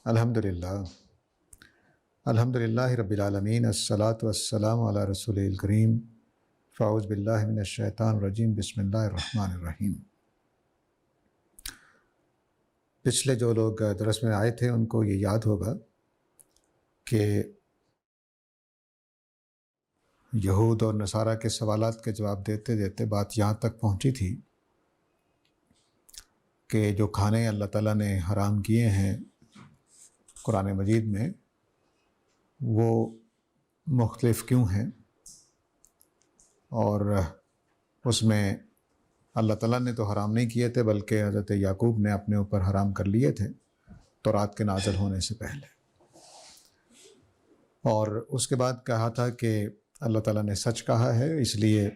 الحمدللہ الحمدللہ رب العالمین الصلاۃ والسلام علی رسول الکریم فاعوذ باللہ من الشیطان الرجیم بسم اللہ الرحمن الرحیم۔ پچھلے جو لوگ درس میں آئے تھے ان کو یہ یاد ہوگا کہ یہود اور نصارہ کے سوالات کے جواب دیتے دیتے بات یہاں تک پہنچی تھی کہ جو کھانے اللہ تعالیٰ نے حرام کیے ہیں قرآن مجید میں وہ مختلف کیوں ہیں، اور اس میں اللہ تعالیٰ نے تو حرام نہیں کیے تھے بلکہ حضرت یعقوب نے اپنے اوپر حرام کر لیے تھے تورات کے نازل ہونے سے پہلے۔ اور اس کے بعد کہا تھا کہ اللہ تعالیٰ نے سچ کہا ہے، اس لیے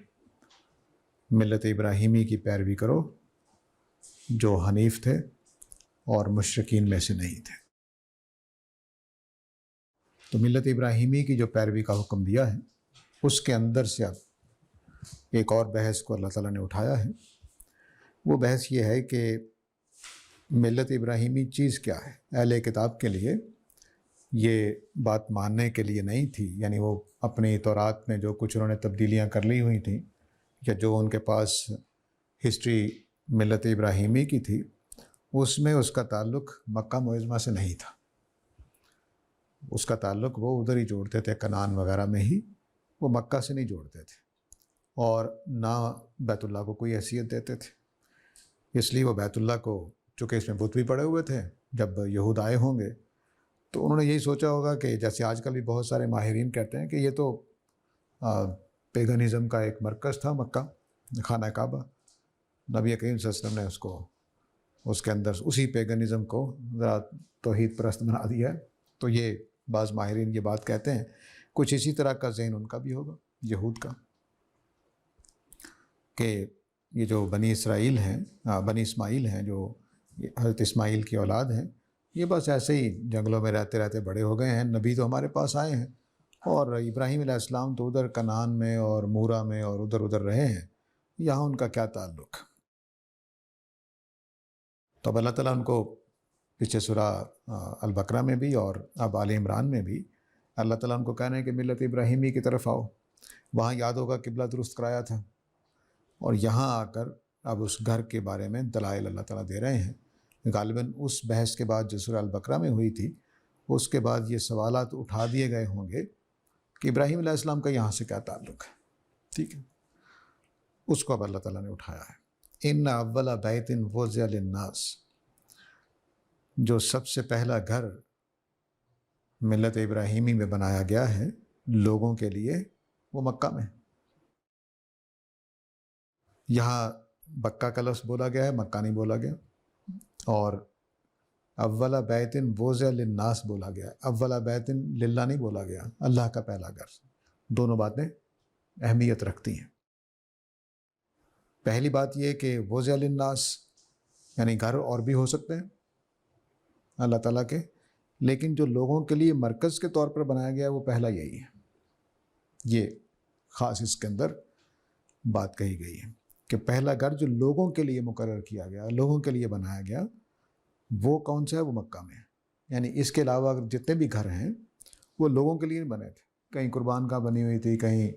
ملت ابراہیمی کی پیروی کرو جو حنیف تھے اور مشرکین میں سے نہیں تھے۔ تو ملت ابراہیمی کی جو پیروی کا حکم دیا ہے اس کے اندر سے اب ایک اور بحث کو اللہ تعالیٰ نے اٹھایا ہے۔ وہ بحث یہ ہے کہ ملت ابراہیمی چیز کیا ہے۔ اہل کتاب کے لیے یہ بات ماننے کے لیے نہیں تھی، یعنی وہ اپنی تورات میں جو کچھ انہوں نے تبدیلیاں کر لی ہوئی تھیں یا جو ان کے پاس ہسٹری ملت ابراہیمی کی تھی اس میں اس کا تعلق مکہ معظمہ سے نہیں تھا۔ اس کا تعلق وہ ادھر ہی جوڑتے تھے، کنعان وغیرہ میں ہی، وہ مکہ سے نہیں جوڑتے تھے اور نہ بیت اللہ کو کوئی حیثیت دیتے تھے۔ اس لیے وہ بیت اللہ کو، چونکہ اس میں بت بھی پڑے ہوئے تھے، جب یہود آئے ہوں گے تو انہوں نے یہی سوچا ہوگا کہ جیسے آج کل بھی بہت سارے ماہرین کہتے ہیں کہ یہ تو پیگنزم کا ایک مرکز تھا مکہ، خانہ کعبہ۔ نبی کریم صلی اللہ علیہ وسلم نے اس کے اندر اسی پیگنزم کو ذرا توحید پرست بنا دیا ہے۔ تو یہ بعض ماہرین یہ بات کہتے ہیں، کچھ اسی طرح کا ذہن ان کا بھی ہوگا یہود کا، کہ یہ جو بنی اسماعیل ہیں جو حضرت اسماعیل کی اولاد ہیں، یہ بس ایسے ہی جنگلوں میں رہتے رہتے بڑے ہو گئے ہیں، نبی تو ہمارے پاس آئے ہیں، اور ابراہیم علیہ السلام تو ادھر کنعان میں اور مورا میں اور ادھر رہے ہیں، یہاں ان کا کیا تعلق۔ تو اب اللہ تعالیٰ ان کو پیچھے سورہ البقرہ میں بھی اور اب آل عمران میں بھی اللہ تعالیٰ ان کو کہنا ہے کہ ملت ابراہیمی کی طرف آؤ۔ وہاں یاد ہوگا قبلہ درست کرایا تھا، اور یہاں آ کر اب اس گھر کے بارے میں دلائل اللہ تعالیٰ دے رہے ہیں۔ غالباً اس بحث کے بعد جو سورہ البقرہ میں ہوئی تھی اس کے بعد یہ سوالات اٹھا دیے گئے ہوں گے کہ ابراہیم علیہ السلام کا یہاں سے کیا تعلق ہے، ٹھیک ہے۔ اس کو اب اللہ تعالیٰ نے اٹھایا ہے۔ ان اول بیت وضع للناس، جو سب سے پہلا گھر ملت ابراہیمی میں بنایا گیا ہے لوگوں کے لیے، وہ مکہ میں۔ یہاں بکہ کا لفظ بولا گیا ہے، مکہ نہیں بولا گیا، اور اول بیت وضع للناس بولا گیا، اول بیت للہ نہیں بولا گیا، اللہ کا پہلا گھر۔ دونوں باتیں اہمیت رکھتی ہیں۔ پہلی بات یہ کہ وضع للناس یعنی گھر اور بھی ہو سکتے ہیں اللہ تعالیٰ کے، لیکن جو لوگوں کے لیے مرکز کے طور پر بنایا گیا وہ پہلا یہی ہے۔ یہ خاص اس کے اندر بات کہی گئی ہے کہ پہلا گھر جو لوگوں کے لیے مقرر کیا گیا، لوگوں کے لیے بنایا گیا، وہ کون سا ہے؟ وہ مکہ میں ہے۔ یعنی اس کے علاوہ جتنے بھی گھر ہیں وہ لوگوں کے لیے بنے تھے، کہیں قربان گاہ بنی ہوئی تھی، کہیں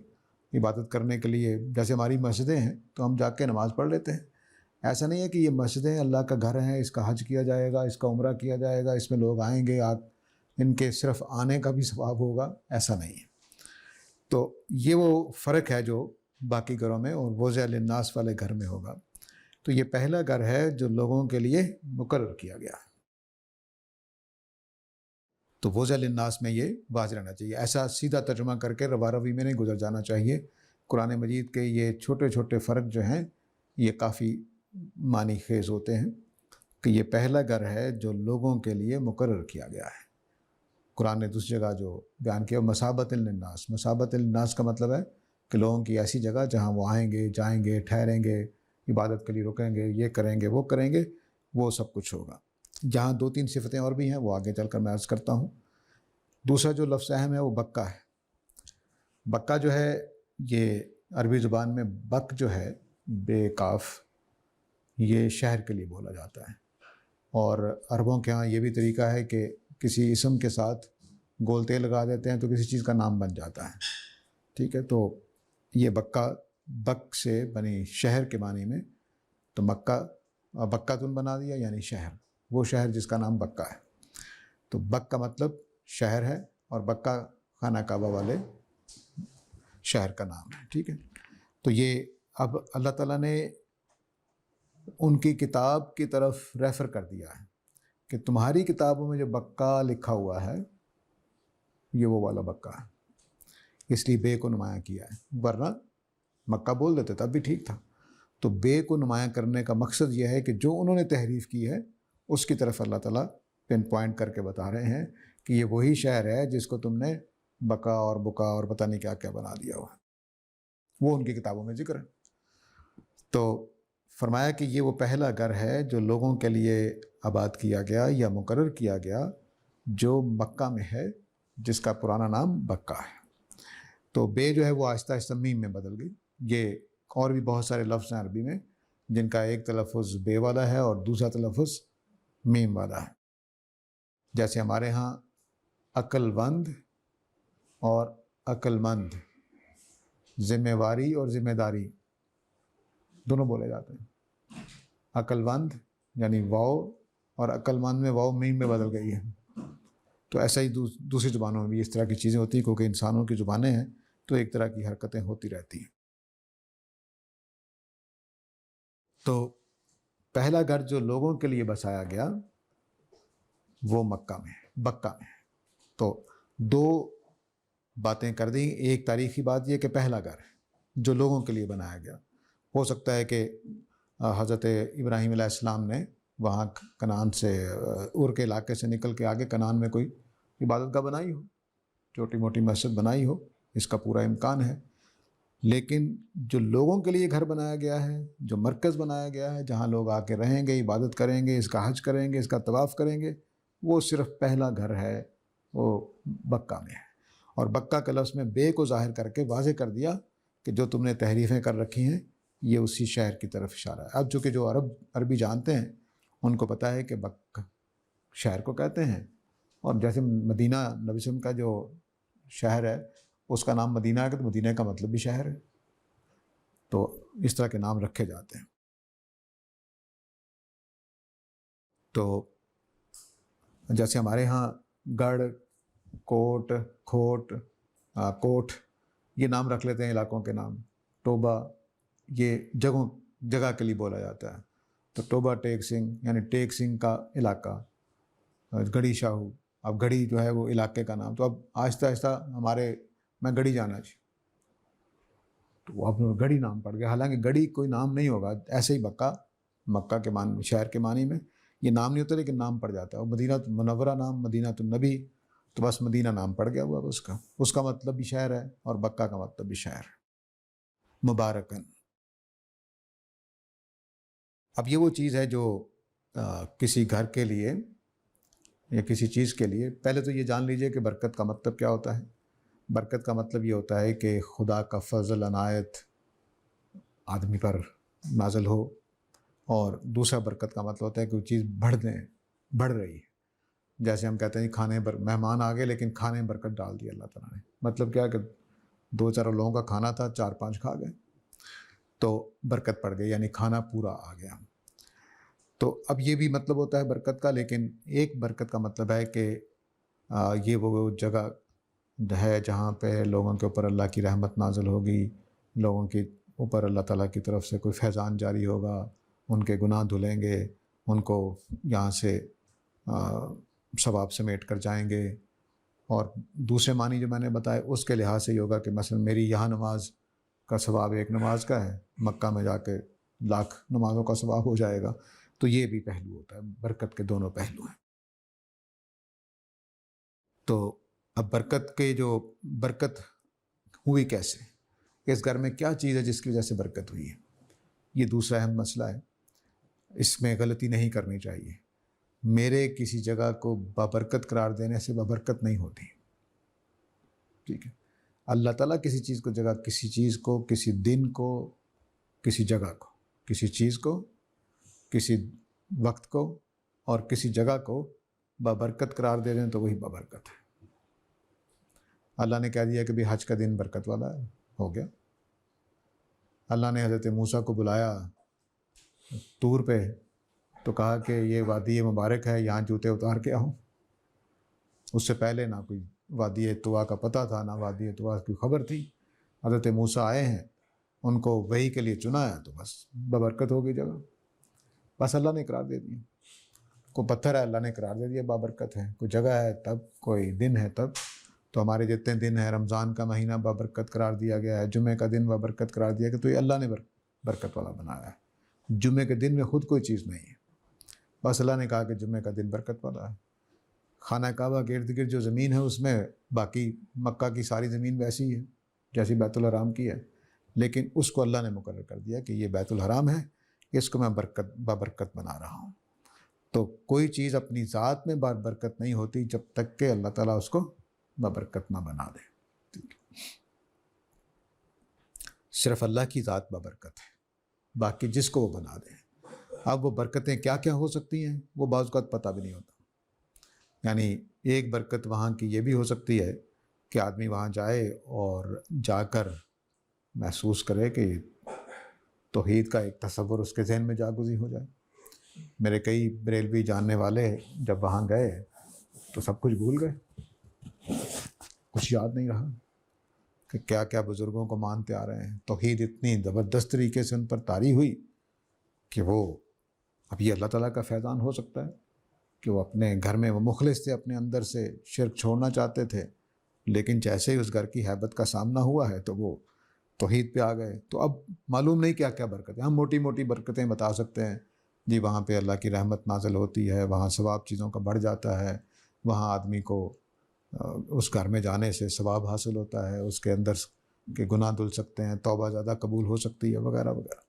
عبادت کرنے کے لیے، جیسے ہماری مسجدیں ہیں تو ہم جا کے نماز پڑھ لیتے ہیں۔ ایسا نہیں ہے کہ یہ مسجدیں اللہ کا گھر ہیں، اس کا حج کیا جائے گا، اس کا عمرہ کیا جائے گا، اس میں لوگ آئیں گے، ان کے صرف آنے کا بھی ثواب ہوگا، ایسا نہیں ہے۔ تو یہ وہ فرق ہے جو باقی گھروں میں اور وضع للناس والے گھر میں ہوگا۔ تو یہ پہلا گھر ہے جو لوگوں کے لیے مقرر کیا گیا ہے۔ تو وضع للناس میں یہ واضح رہنا چاہیے، ایسا سیدھا ترجمہ کر کے روا روی میں نہیں گزر جانا چاہیے۔ قرآن مجید کے یہ چھوٹے چھوٹے فرق جو ہیں یہ کافی معنی خیز ہوتے ہیں کہ یہ پہلا گھر ہے جو لوگوں کے لیے مقرر کیا گیا ہے۔ قرآن نے دوسری جگہ جو بیان کیا مثابۃ للناس، مثابۃ للناس کا مطلب ہے کہ لوگوں کی ایسی جگہ جہاں وہ آئیں گے، جائیں گے، ٹھہریں گے، عبادت کے لیے رکیں گے، یہ کریں گے، وہ کریں گے، وہ سب کچھ ہوگا۔ جہاں دو تین صفتیں اور بھی ہیں وہ آگے چل کر میں عرض کرتا ہوں۔ دوسرا جو لفظ اہم ہے وہ بکہ ہے۔ بکہ جو ہے یہ عربی زبان میں بک جو ہے بے کاف، یہ شہر کے لیے بولا جاتا ہے، اور عربوں کے ہاں یہ بھی طریقہ ہے کہ کسی اسم کے ساتھ گول تیل لگا دیتے ہیں تو کسی چیز کا نام بن جاتا ہے. ٹھیک ہے، تو یہ بکہ بک سے بنی شہر کے معنی میں، تو مکہ بکہ تن بنا دیا یعنی شہر، وہ شہر جس کا نام بکہ ہے. تو بک کا مطلب شہر ہے اور بکہ خانہ کعبہ والے شہر کا نام ہے. ٹھیک ہے، تو یہ اب اللہ تعالیٰ نے ان کی کتاب کی طرف ریفر کر دیا ہے کہ تمہاری کتابوں میں جو بکہ لکھا ہوا ہے یہ وہ والا بکہ ہے، اس لیے بے کو نمایاں کیا ہے. ورنہ مکہ بول دیتے تب بھی ٹھیک تھا. تو بے کو نمایاں کرنے کا مقصد یہ ہے کہ جو انہوں نے تحریف کی ہے اس کی طرف اللہ تعالیٰ پن پوائنٹ کر کے بتا رہے ہیں کہ یہ وہی شہر ہے جس کو تم نے بکا اور بکا اور پتہ نہیں کیا کیا بنا دیا ہوا ہے، وہ ان کی کتابوں میں ذکر ہے. تو فرمایا کہ یہ وہ پہلا گھر ہے جو لوگوں کے لیے آباد کیا گیا یا مقرر کیا گیا جو مکہ میں ہے، جس کا پرانا نام بکہ ہے. تو بے جو ہے وہ آہستہ آہستہ میم میں بدل گئی. یہ اور بھی بہت سارے لفظ ہیں عربی میں جن کا ایک تلفظ بے والا ہے اور دوسرا تلفظ میم والا ہے. جیسے ہمارے ہاں عقل مند اور عقل مند، ذمہ واری اور ذمہ داری دونوں بولے جاتے ہیں. عقل مند یعنی واؤ، اور عقل مند میں واؤ میم میں بدل گئی ہے. تو ایسا ہی دوسری زبانوں میں بھی اس طرح کی چیزیں ہوتی ہیں، کیونکہ انسانوں کی زبانیں ہیں تو ایک طرح کی حرکتیں ہوتی رہتی ہیں. تو پہلا گھر جو لوگوں کے لیے بسایا گیا وہ مکہ میں، بکہ میں. تو دو باتیں کر دیں. ایک تاریخی بات یہ کہ پہلا گھر ہے جو لوگوں کے لیے بنایا گیا. ہو سکتا ہے کہ حضرت ابراہیم علیہ السلام نے وہاں کنعان سے، اور کے علاقے سے نکل کے آگے کنعان میں کوئی عبادت گاہ بنائی ہو، چھوٹی موٹی مسجد بنائی ہو، اس کا پورا امکان ہے. لیکن جو لوگوں کے لیے گھر بنایا گیا ہے، جو مرکز بنایا گیا ہے جہاں لوگ آ کے رہیں گے، عبادت کریں گے، اس کا حج کریں گے، اس کا طواف کریں گے، وہ صرف پہلا گھر ہے، وہ بکہ میں ہے. اور بکہ کے لفظ میں بے کو ظاہر کر کے واضح کر دیا کہ جو تم نے تحریفیں کر رکھی ہیں یہ اسی شہر کی طرف اشارہ ہے. اب چونکہ جو عربی جانتے ہیں ان کو پتہ ہے کہ بکہ شہر کو کہتے ہیں، اور جیسے مدینہ نبی وسلم کا جو شہر ہے اس کا نام مدینہ ہے، تو مدینہ کا مطلب بھی شہر ہے. تو اس طرح کے نام رکھے جاتے ہیں. تو جیسے ہمارے ہاں گڑھ، کوٹ، کھوٹ، کوٹ، یہ نام رکھ لیتے ہیں علاقوں کے نام. ٹوبہ، یہ جگہ کے لیے بولا جاتا ہے. تو ٹوبہ ٹیک سنگھ یعنی ٹیک سنگھ کا علاقہ. گڑھی شاہو، اب گڑھی جو ہے وہ علاقے کا نام. تو اب آہستہ آہستہ میں گڑھی جانا چاہیے تو اب گڑھی نام پڑ گیا، حالانکہ گڑھی کوئی نام نہیں ہوگا. ایسے ہی مکہ کے معنی، شہر کے معنی میں یہ نام نہیں ہوتا لیکن نام پڑ جاتا ہے. اور مدینہ منورہ نام مدینہ النبی، تو بس مدینہ نام پڑ گیا ہوا اس کا مطلب بھی شہر ہے اور بکہ کا مطلب بھی شہر ہے. مبارکن. اب یہ وہ چیز ہے جو کسی گھر کے لیے یا کسی چیز کے لیے، پہلے تو یہ جان لیجئے کہ برکت کا مطلب کیا ہوتا ہے. برکت کا مطلب یہ ہوتا ہے کہ خدا کا فضل عنایت آدمی پر نازل ہو. اور دوسرا برکت کا مطلب ہوتا ہے کہ وہ چیز بڑھ رہی ہے. جیسے ہم کہتے ہیں کھانے پر مہمان آ گئے لیکن کھانے میں برکت ڈال دی اللہ تعالیٰ نے. مطلب کیا کہ 2-4 لوگوں کا کھانا تھا، 4-5 کھا گئے تو برکت پڑ گئی، یعنی کھانا پورا آ گیا. تو اب یہ بھی مطلب ہوتا ہے برکت کا. لیکن ایک برکت کا مطلب ہے کہ یہ وہ جگہ ہے جہاں پہ لوگوں کے اوپر اللہ کی رحمت نازل ہوگی، لوگوں کے اوپر اللہ تعالیٰ کی طرف سے کوئی فیضان جاری ہوگا، ان کے گناہ دھلیں گے، ان کو یہاں سے ثواب سمیٹ کر جائیں گے. اور دوسرے معنی جو میں نے بتائے اس کے لحاظ سے یہ ہوگا کہ مثلا میری یہاں نماز کا ثواب ایک نماز کا ہے، مکہ میں جا کے 1,00,000 نمازوں کا ثواب ہو جائے گا. تو یہ بھی پہلو ہوتا ہے، برکت کے دونوں پہلو ہیں. تو اب برکت ہوئی کیسے، اس گھر میں کیا چیز ہے جس کی وجہ سے برکت ہوئی ہے، یہ دوسرا اہم مسئلہ ہے. اس میں غلطی نہیں کرنی چاہیے. میرے کسی جگہ کو بابرکت قرار دینے سے بابرکت نہیں ہوتی. ٹھیک ہے، اللہ تعالیٰ کسی چیز کو، کسی دن کو، کسی جگہ کو، کسی چیز کو، کسی وقت کو اور کسی جگہ کو بابرکت قرار دے دیں تو وہی بابرکت ہے۔ اللہ نے کہہ دیا کہ بھی حج کا دن برکت والا ہے، ہو گیا۔ اللہ نے حضرت موسیٰ کو بلایا طور پہ تو کہا کہ یہ وادی مبارک ہے، یہاں جوتے اتار کے آؤ۔ اس سے پہلے نہ کوئی وادی طوا کا پتہ تھا، نہ وادی طوا کی خبر تھی۔ حضرت موسیٰ آئے ہیں، ان کو وحی کے لیے چنا ہے تو بس بابرکت ہو گئی جگہ۔ بس اللہ نے قرار دے دیا، کوئی پتھر ہے اللہ نے قرار دے دیا بابرکت ہے، کوئی جگہ ہے تب، کوئی دن ہے تب۔ تو ہمارے جتنے دن ہیں، رمضان کا مہینہ بابرکت قرار دیا گیا ہے، جمعے کا دن بابرکت قرار دیا گیا، تو یہ اللہ نے برکت والا بنایا ہے۔ جمعے کے دن میں خود کوئی چیز نہیں ہے، بس اللہ نے کہا کہ جمعے کا دن برکت والا ہے۔ خانہ کعبہ کے ارد گرد جو زمین ہے اس میں باقی مکہ کی ساری زمین ویسی ہے جیسی بیت الحرام کی ہے، لیکن اس کو اللہ نے مقرر کر دیا کہ یہ بیت الحرام ہے، اس کو میں بابرکت بنا رہا ہوں۔ تو کوئی چیز اپنی ذات میں بابرکت نہیں ہوتی جب تک کہ اللہ تعالیٰ اس کو بابرکت نہ بنا دے۔ صرف اللہ کی ذات بابرکت ہے، باقی جس کو وہ بنا دے۔ اب وہ برکتیں کیا کیا ہو سکتی ہیں وہ بعض اوقات پتہ بھی نہیں ہوتا۔ یعنی ایک برکت وہاں کی یہ بھی ہو سکتی ہے کہ آدمی وہاں جائے اور جا کر محسوس کرے کہ توحید کا ایک تصور اس کے ذہن میں جاگزی ہو جائے۔ میرے کئی بریلوی جاننے والے جب وہاں گئے تو سب کچھ بھول گئے، کچھ یاد نہیں رہا کہ کیا کیا بزرگوں کو مانتے آ رہے ہیں۔ توحید اتنی زبردست طریقے سے ان پر طاری ہوئی کہ وہ اب یہ اللہ تعالیٰ کا فیضان ہو سکتا ہے کہ وہ اپنے گھر میں وہ مخلص تھے، اپنے اندر سے شرک چھوڑنا چاہتے تھے، لیکن جیسے ہی اس گھر کی ہیبت کا سامنا ہوا ہے تو وہ توحید پہ آ گئے۔ تو اب معلوم نہیں کیا کیا برکتیں، ہم موٹی موٹی برکتیں بتا سکتے ہیں جی، وہاں پہ اللہ کی رحمت نازل ہوتی ہے، وہاں ثواب چیزوں کا بڑھ جاتا ہے، وہاں آدمی کو اس گھر میں جانے سے ثواب حاصل ہوتا ہے، اس کے اندر کے گناہ دھل سکتے ہیں، توبہ زیادہ قبول ہو سکتی ہے، وغیرہ وغیرہ۔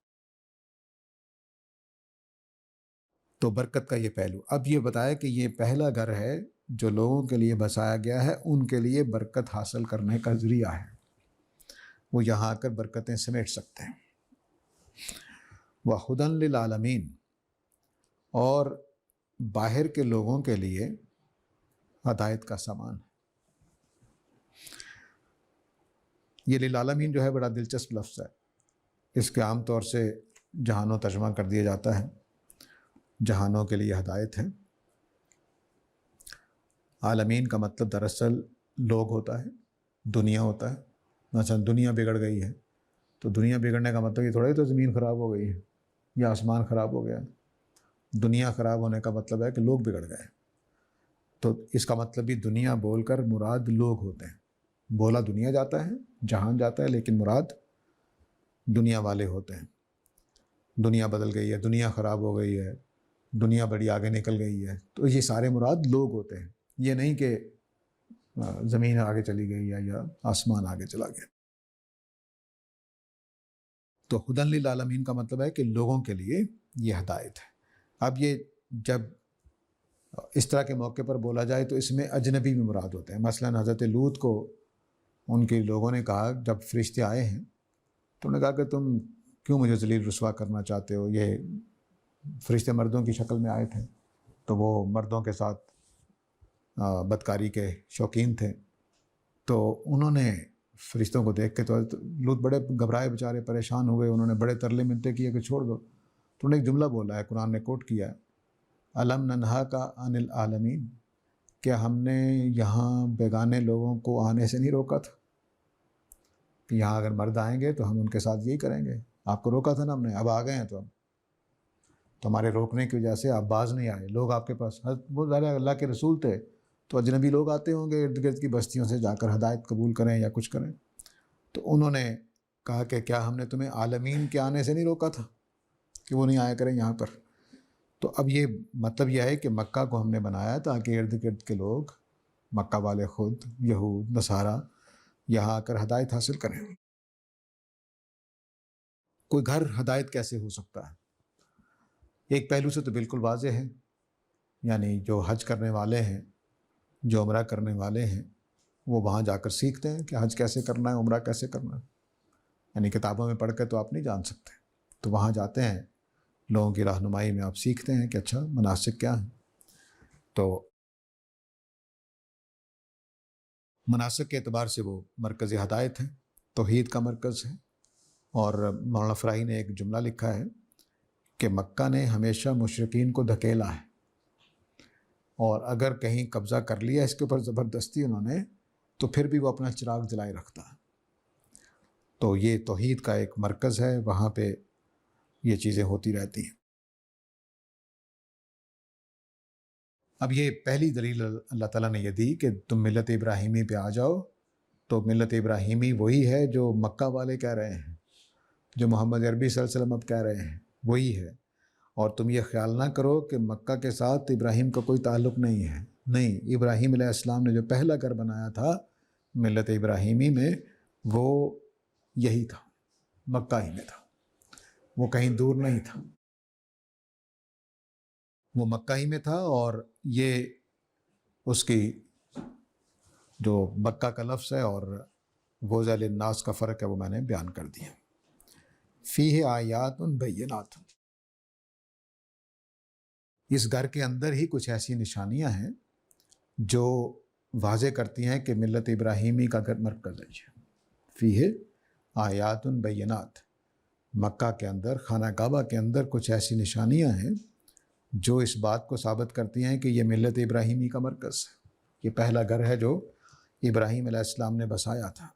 تو برکت کا یہ پہلو۔ اب یہ بتایا کہ یہ پہلا گھر ہے جو لوگوں کے لیے بسایا گیا ہے، ان کے لیے برکت حاصل کرنے کا ذریعہ ہے، وہ یہاں آ کر برکتیں سمیٹ سکتے ہیں۔ وَہُدًى لِلْعَالَمِينَ، اور باہر کے لوگوں کے لیے ہدایت کا سامان ہے۔ یہ للعالمین جو ہے بڑا دلچسپ لفظ ہے، اس کے عام طور سے جہانوں ترجمہ کر دیا جاتا ہے، جہانوں کے لیے ہدایت ہے۔ عالمین کا مطلب دراصل لوگ ہوتا ہے، دنیا ہوتا ہے۔ مثلا دنیا بگڑ گئی ہے تو دنیا بگڑنے کا مطلب یہ تھوڑا ہی تو زمین خراب ہو گئی ہے یا آسمان خراب ہو گیا۔ دنیا خراب ہونے کا مطلب ہے کہ لوگ بگڑ گئے، تو اس کا مطلب بھی دنیا بول کر مراد لوگ ہوتے ہیں۔ بولا دنیا جاتا ہے، جہان جاتا ہے، لیکن مراد دنیا والے ہوتے ہیں۔ دنیا بدل گئی ہے، دنیا خراب ہو گئی ہے، دنیا بڑی آگے نکل گئی ہے، تو یہ سارے مراد لوگ ہوتے ہیں۔ یہ نہیں کہ زمین آگے چلی گئی ہے یا آسمان آگے چلا گیا۔ تو ہدن للعالمین کا مطلب ہے کہ لوگوں کے لیے یہ ہدایت ہے۔ اب یہ جب اس طرح کے موقع پر بولا جائے تو اس میں اجنبی بھی مراد ہوتے ہیں۔ مثلا حضرت لوط کو ان کے لوگوں نے کہا، جب فرشتے آئے ہیں تو انہوں نے کہا کہ تم کیوں مجھے ذلیل رسوا کرنا چاہتے ہو؟ یہ فرشتے مردوں کی شکل میں آئے تھے تو وہ مردوں کے ساتھ بدکاری کے شوقین تھے، تو انہوں نے فرشتوں کو دیکھ کے تو لوط بڑے گھبرائے بیچارے، پریشان ہوئے، انہوں نے بڑے ترلے منتے کیے کہ چھوڑ دو۔ تو انہوں نے ایک جملہ بولا ہے، قرآن نے کوٹ کیا ہے، الم ننہا کا عن العالمین، کیا ہم نے یہاں بیگانے لوگوں کو آنے سے نہیں روکا تھا کہ یہاں اگر مرد آئیں گے تو ہم ان کے ساتھ یہی کریں گے؟ آپ کو روکا تھا نا ہم نے، اب آ گئے ہیں تو ہمارے روکنے کی وجہ سے آپ باز نہیں آئے۔ لوگ آپ کے پاس بہت زیادہ اللہ کے رسول تھے تو اجنبی لوگ آتے ہوں گے ارد گرد کی بستیوں سے، جا کر ہدایت قبول کریں یا کچھ کریں۔ تو انہوں نے کہا کہ کیا ہم نے تمہیں عالمین کے آنے سے نہیں روکا تھا کہ وہ نہیں آیا کریں یہاں پر؟ تو اب یہ مطلب یہ ہے کہ مکہ کو ہم نے بنایا تاکہ ارد گرد کے لوگ، مکہ والے خود، یہود، نصارہ، یہاں آ کر ہدایت حاصل کریں۔ کوئی گھر ہدایت کیسے ہو سکتا ہے؟ ایک پہلو سے تو بالکل واضح ہے، یعنی جو حج کرنے والے ہیں، جو عمرہ کرنے والے ہیں، وہ وہاں جا کر سیکھتے ہیں کہ حج کیسے کرنا ہے، عمرہ کیسے کرنا ہے۔ یعنی کتابوں میں پڑھ کے تو آپ نہیں جان سکتے، تو وہاں جاتے ہیں، لوگوں کی رہنمائی میں آپ سیکھتے ہیں کہ اچھا مناسک کیا ہیں۔ تو مناسک کے اعتبار سے وہ مرکز ہدایت ہے، توحید کا مرکز ہے۔ اور مولانا فراہی نے ایک جملہ لکھا ہے کہ مکہ نے ہمیشہ مشرکین کو دھکیلا ہے، اور اگر کہیں قبضہ کر لیا اس کے اوپر زبردستی انہوں نے، تو پھر بھی وہ اپنا چراغ جلائے رکھتا ہے۔ تو یہ توحید کا ایک مرکز ہے، وہاں پہ یہ چیزیں ہوتی رہتی ہیں۔ اب یہ پہلی دلیل اللہ تعالیٰ نے یہ دی کہ تم ملت ابراہیمی پہ آ جاؤ، تو ملت ابراہیمی وہی ہے جو مکہ والے کہہ رہے ہیں، جو محمد عربی صلی اللہ علیہ وسلم اب کہہ رہے ہیں، وہی ہے۔ اور تم یہ خیال نہ کرو کہ مکہ کے ساتھ ابراہیم کا کوئی تعلق نہیں ہے، نہیں، ابراہیم علیہ السلام نے جو پہلا گھر بنایا تھا ملت ابراہیمی میں، وہ یہی تھا، مکہ ہی میں تھا، وہ کہیں دور نہیں تھا، وہ مکہ ہی میں تھا۔ اور یہ اس کی جو مکہ کا لفظ ہے اور غوزہ للناس کا فرق ہے وہ میں نے بیان کر دیا۔ فیہ آیات بینات، اس گھر کے اندر ہی کچھ ایسی نشانیاں ہیں جو واضح کرتی ہیں کہ ملت ابراہیمی کا گھر مرکز ہے۔ فیہ آیات بینات، مکہ کے اندر، خانہ کعبہ کے اندر کچھ ایسی نشانیاں ہیں جو اس بات کو ثابت کرتی ہیں کہ یہ ملت ابراہیمی کا مرکز ہے، یہ پہلا گھر ہے جو ابراہیم علیہ السلام نے بسایا تھا۔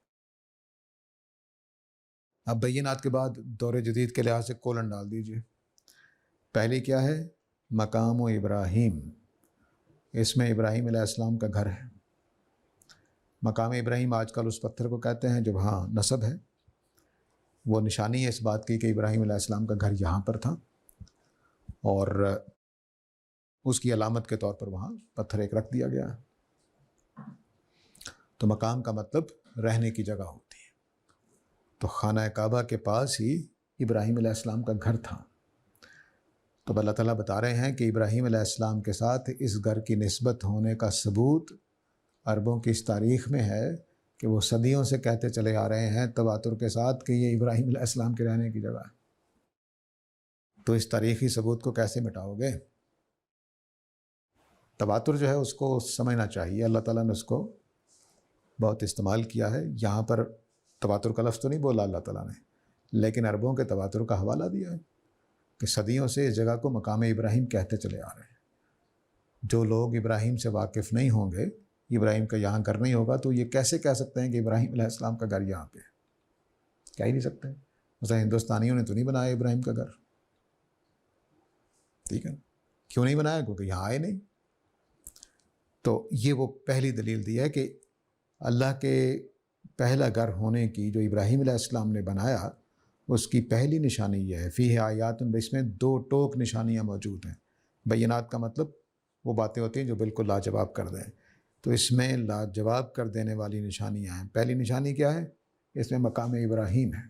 اب بینات کے بعد دور جدید کے لحاظ سے کولن ڈال دیجئے۔ پہلی کیا ہے؟ مقام و ابراہیم، اس میں ابراہیم علیہ السلام کا گھر ہے۔ مقام ابراہیم آج کل اس پتھر کو کہتے ہیں جو وہاں نصب ہے، وہ نشانی ہے اس بات کی کہ ابراہیم علیہ السلام کا گھر یہاں پر تھا، اور اس کی علامت کے طور پر وہاں پتھر ایک رکھ دیا گیا ہے۔ تو مقام کا مطلب رہنے کی جگہ ہوتی ہے، تو خانہ کعبہ کے پاس ہی ابراہیم علیہ السلام کا گھر تھا۔ تو اللہ تعالیٰ بتا رہے ہیں کہ ابراہیم علیہ السلام کے ساتھ اس گھر کی نسبت ہونے کا ثبوت عربوں کی اس تاریخ میں ہے کہ وہ صدیوں سے کہتے چلے آ رہے ہیں تواتر کے ساتھ کہ یہ ابراہیم علیہ السلام کے رہنے کی جگہ ہے۔ تو اس تاریخی ثبوت کو کیسے مٹاؤ گے؟ تواتر جو ہے اس کو سمجھنا چاہیے، اللہ تعالیٰ نے اس کو بہت استعمال کیا ہے۔ یہاں پر تواتر کا لفظ تو نہیں بولا اللہ تعالیٰ نے، لیکن عربوں کے تواتر کا حوالہ دیا ہے کہ صدیوں سے اس جگہ کو مقام ابراہیم کہتے چلے آ رہے ہیں۔ جو لوگ ابراہیم سے واقف نہیں ہوں گے، ابراہیم کا یہاں گھر نہیں ہوگا، تو یہ کیسے کہہ سکتے ہیں کہ ابراہیم علیہ السلام کا گھر یہاں پہ ہے؟ کہہ ہی نہیں سکتے۔ مثلا ہندوستانیوں نے تو نہیں بنایا ابراہیم کا گھر، ٹھیک ہے، کیوں نہیں بنایا؟ کیونکہ یہاں آئے نہیں۔ تو یہ وہ پہلی دلیل دی ہے کہ اللہ کے پہلا گھر ہونے کی جو ابراہیم علیہ السلام نے بنایا، اس کی پہلی نشانی یہ ہے۔ فیہ آیات، اس میں دو ٹوک نشانیاں موجود ہیں۔ بینات کا مطلب وہ باتیں ہوتی ہیں جو بالکل لاجواب کر دیں، تو اس میں لاجواب کر دینے والی نشانیاں ہیں۔ پہلی نشانی کیا ہے؟ اس میں مقام ابراہیم ہے۔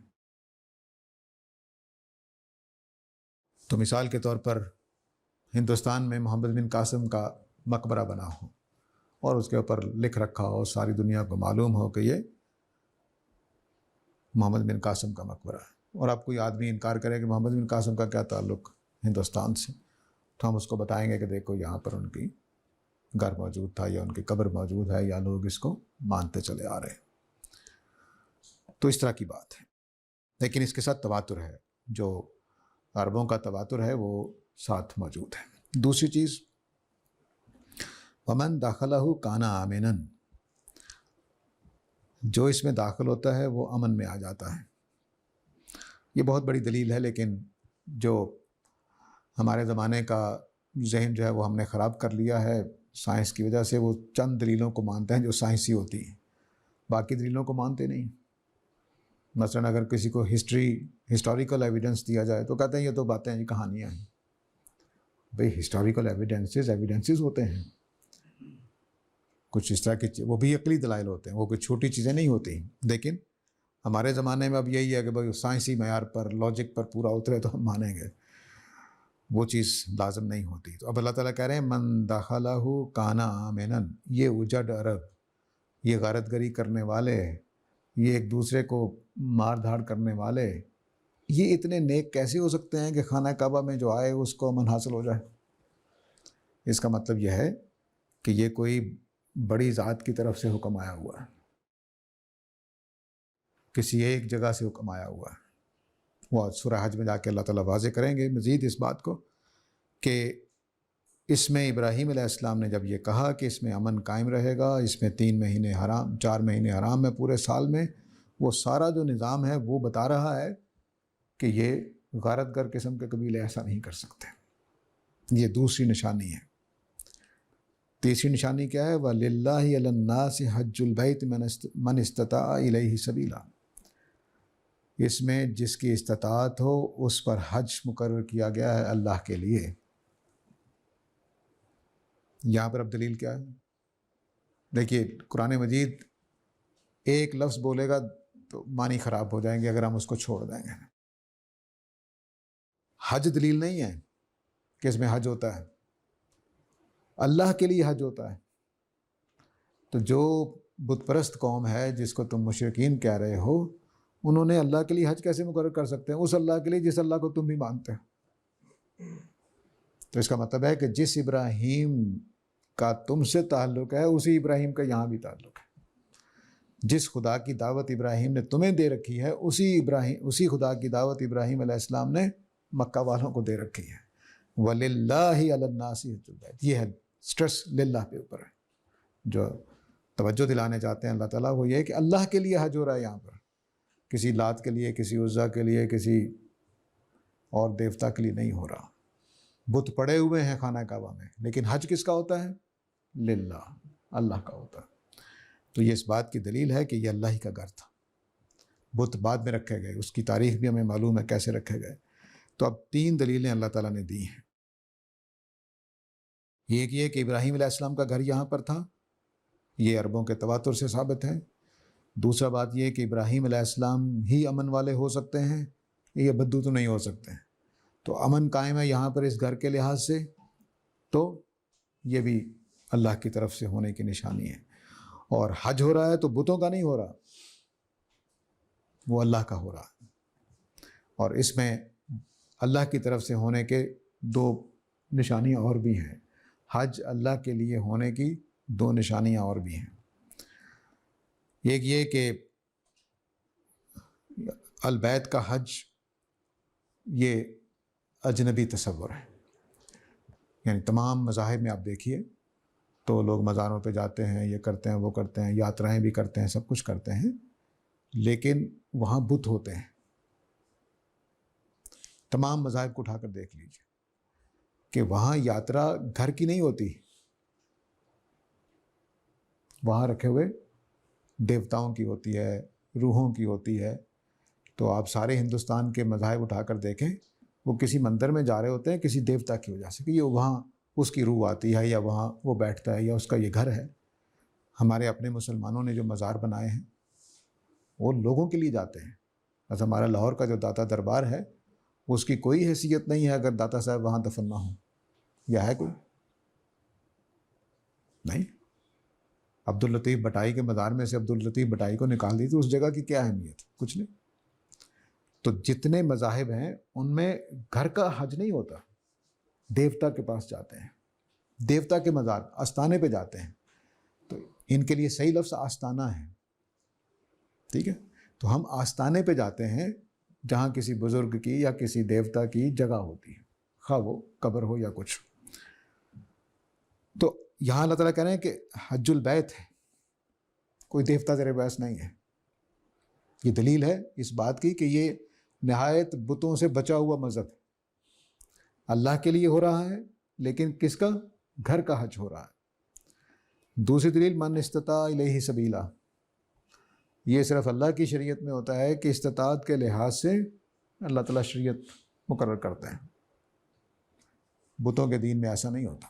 تو مثال کے طور پر ہندوستان میں محمد بن قاسم کا مقبرہ بنا ہو اور اس کے اوپر لکھ رکھا ہو، ساری دنیا کو معلوم ہو کہ یہ محمد بن قاسم کا مقبرہ ہے، اور اب کوئی آدمی انکار کرے کہ محمد بن قاسم کا کیا تعلق ہندوستان سے، تو ہم اس کو بتائیں گے کہ دیکھو یہاں پر ان کی گھر موجود تھا، یا ان کی قبر موجود ہے، یا لوگ اس کو مانتے چلے آ رہے ہیں۔ تو اس طرح کی بات ہے، لیکن اس کے ساتھ تواتر ہے، جو عربوں کا تواتر ہے وہ ساتھ موجود ہے۔ دوسری چیز، ومن داخلہ کانا آمنا، جو اس میں داخل ہوتا ہے وہ امن میں آ جاتا ہے۔ یہ بہت بڑی دلیل ہے، لیکن جو ہمارے زمانے کا ذہن جو ہے وہ ہم نے خراب کر لیا ہے سائنس کی وجہ سے، وہ چند دلیلوں کو مانتے ہیں جو سائنسی ہوتی ہیں، باقی دلیلوں کو مانتے نہیں۔ مثلا اگر کسی کو ہسٹوریکل ایویڈنس دیا جائے تو کہتے ہیں یہ تو باتیں یہ کہانیاں ہیں۔ بھئی ہسٹوریکل ایویڈنسز ہوتے ہیں، کچھ اس طرح کی، وہ بھی عقلی دلائل ہوتے ہیں، وہ کوئی چھوٹی چیزیں نہیں ہوتی۔ لیکن ہمارے زمانے میں اب یہی ہے کہ بھائی سائنسی معیار پر، لاجک پر پورا اترے تو ہم مانیں گے، وہ چیز لازم نہیں ہوتی۔ تو اب اللہ تعالیٰ کہہ رہے ہیں من دخلہ کانا آمنا، یہ اجڑ عرب، یہ غارت گری کرنے والے، یہ ایک دوسرے کو مار دھاڑ کرنے والے، یہ اتنے نیک کیسے ہو سکتے ہیں کہ خانہ کعبہ میں جو آئے اس کو امن حاصل ہو جائے؟ اس کا مطلب یہ ہے کہ یہ کوئی بڑی ذات کی طرف سے حکم آیا ہوا ہے۔ کسی ایک جگہ سے حکم آیا ہوا ہے۔ وہ سورہ حج میں جا کے اللہ تعالیٰ واضح کریں گے مزید اس بات کو کہ اس میں ابراہیم علیہ السلام نے جب یہ کہا کہ اس میں امن قائم رہے گا، اس میں 3 مہینے حرام 4 مہینے حرام ہے پورے سال میں، وہ سارا جو نظام ہے وہ بتا رہا ہے کہ یہ غارت گر قسم کے قبیلے ایسا نہیں کر سکتے۔ یہ دوسری نشانی ہے۔ تیسری نشانی کیا ہے؟ وَلِلَّهِ عَلَى النَّاسِ حَجُّ الْبَيْتِ مَنِ اسْتَطَاعَ إِلَيْهِ سَبِيلًا، اس میں جس کی استطاعت ہو اس پر حج مقرر کیا گیا ہے اللہ کے لیے۔ یہاں پر اب دلیل کیا ہے؟ دیکھیے قرآن مجید ایک لفظ بولے گا تو معنی خراب ہو جائیں گے اگر ہم اس کو چھوڑ دیں گے۔ حج دلیل نہیں ہے کہ اس میں حج ہوتا ہے، اللہ کے لیے حج ہوتا ہے۔ تو جو بت پرست قوم ہے جس کو تم مشرکین کہہ رہے ہو، انہوں نے اللہ کے لیے حج کیسے مقرر کر سکتے ہیں؟ اس اللہ کے لیے جس اللہ کو تم بھی مانتے ہو۔ تو اس کا مطلب ہے کہ جس ابراہیم کا تم سے تعلق ہے اسی ابراہیم کا یہاں بھی تعلق ہے۔ جس خدا کی دعوت ابراہیم نے تمہیں دے رکھی ہے اسی خدا کی دعوت ابراہیم علیہ السلام نے مکہ والوں کو دے رکھی ہے۔ وَلِلَّهِ عَلَى النَّاسِ حِجُّ الْبَيْتِ، یہ ہے سٹریس للہ پہ اوپر ہے۔ جو توجہ دلانے چاہتے ہیں اللہ تعالیٰ وہ یہ ہے کہ اللہ کے لیے حج ہو رہا ہے یہاں پر، کسی لات کے لیے، کسی عزا کے لیے، کسی اور دیوتا کے لیے نہیں ہو رہا۔ بت پڑے ہوئے ہیں خانہ کعبہ میں، لیکن حج کس کا ہوتا ہے؟ للہ، اللہ کا ہوتا ہے۔ تو یہ اس بات کی دلیل ہے کہ یہ اللہ ہی کا گھر تھا۔ بت بعد میں رکھے گئے، اس کی تاریخ بھی ہمیں معلوم ہے کیسے رکھے گئے۔ تو اب 3 دلیلیں اللہ تعالیٰ نے دی ہیں۔ ایک یہ کہ ابراہیم علیہ السلام کا گھر یہاں پر تھا، یہ عربوں کے تواتر سے ثابت ہے۔ دوسرا بات یہ کہ ابراہیم علیہ السلام ہی امن والے ہو سکتے ہیں، یہ بدو تو نہیں ہو سکتے ہیں۔ تو امن قائم ہے یہاں پر اس گھر کے لحاظ سے، تو یہ بھی اللہ کی طرف سے ہونے کی نشانی ہے۔ اور حج ہو رہا ہے تو بتوں کا نہیں ہو رہا، وہ اللہ کا ہو رہا ہے۔ اور اس میں اللہ کی طرف سے ہونے کے 2 نشانیاں اور بھی ہیں۔ حج اللہ کے لیے ہونے کی 2 نشانیاں اور بھی ہیں۔ ایک یہ کہ البیت کا حج یہ اجنبی تصور ہے، یعنی تمام مذاہب میں آپ دیکھیے تو لوگ مزاروں پہ جاتے ہیں، یہ کرتے ہیں وہ کرتے ہیں، یاترائیں بھی کرتے ہیں، سب کچھ کرتے ہیں، لیکن وہاں بت ہوتے ہیں۔ تمام مذاہب کو اٹھا کر دیکھ لیجیے کہ وہاں یاترا گھر کی نہیں ہوتی، وہاں رکھے ہوئے دیوتاؤں کی ہوتی ہے، روحوں کی ہوتی ہے۔ تو آپ سارے ہندوستان کے مذاہب اٹھا کر دیکھیں، وہ کسی مندر میں جا رہے ہوتے ہیں کسی دیوتا کی وجہ سے کہ یہ وہاں اس کی روح آتی ہے، یا وہاں وہ بیٹھتا ہے، یا اس کا یہ گھر ہے۔ ہمارے اپنے مسلمانوں نے جو مزار بنائے ہیں وہ لوگوں کے لیے جاتے ہیں۔ بس ہمارا لاہور کا جو داتا دربار ہے اس کی کوئی حیثیت نہیں ہے اگر داتا صاحب وہاں دفن نہ ہوں، یا ہے کوئی؟ نہیں۔ عبداللطیف بٹائی کے مزار میں سے عبداللطیف بٹائی کو نکال دی تو اس جگہ کی کیا اہمیت؟ کچھ نہیں۔ تو جتنے مذاہب ہیں ان میں گھر کا حج نہیں ہوتا، دیوتا کے پاس جاتے ہیں، دیوتا کے مزار آستانے پہ جاتے ہیں۔ تو ان کے لیے صحیح لفظ آستانہ ہے، ٹھیک ہے؟ تو ہم آستانے پہ جاتے ہیں جہاں کسی بزرگ کی یا کسی دیوتا کی جگہ ہوتی ہے، خواہ وہ قبر ہو یا کچھ۔ تو یہاں اللہ تعالیٰ کہہ رہے ہیں کہ حج البیت ہے، کوئی دیوتا تیرے پاس نہیں ہے۔ یہ دلیل ہے اس بات کی کہ یہ نہایت بتوں سے بچا ہوا مذہب ہے، اللہ کے لیے ہو رہا ہے لیکن کس کا؟ گھر کا حج ہو رہا ہے۔ دوسری دلیل من استطاع الیہ سبیلا، یہ صرف اللہ کی شریعت میں ہوتا ہے کہ استطاعت کے لحاظ سے اللہ تعالیٰ شریعت مقرر کرتے ہیں۔ بتوں کے دین میں ایسا نہیں ہوتا،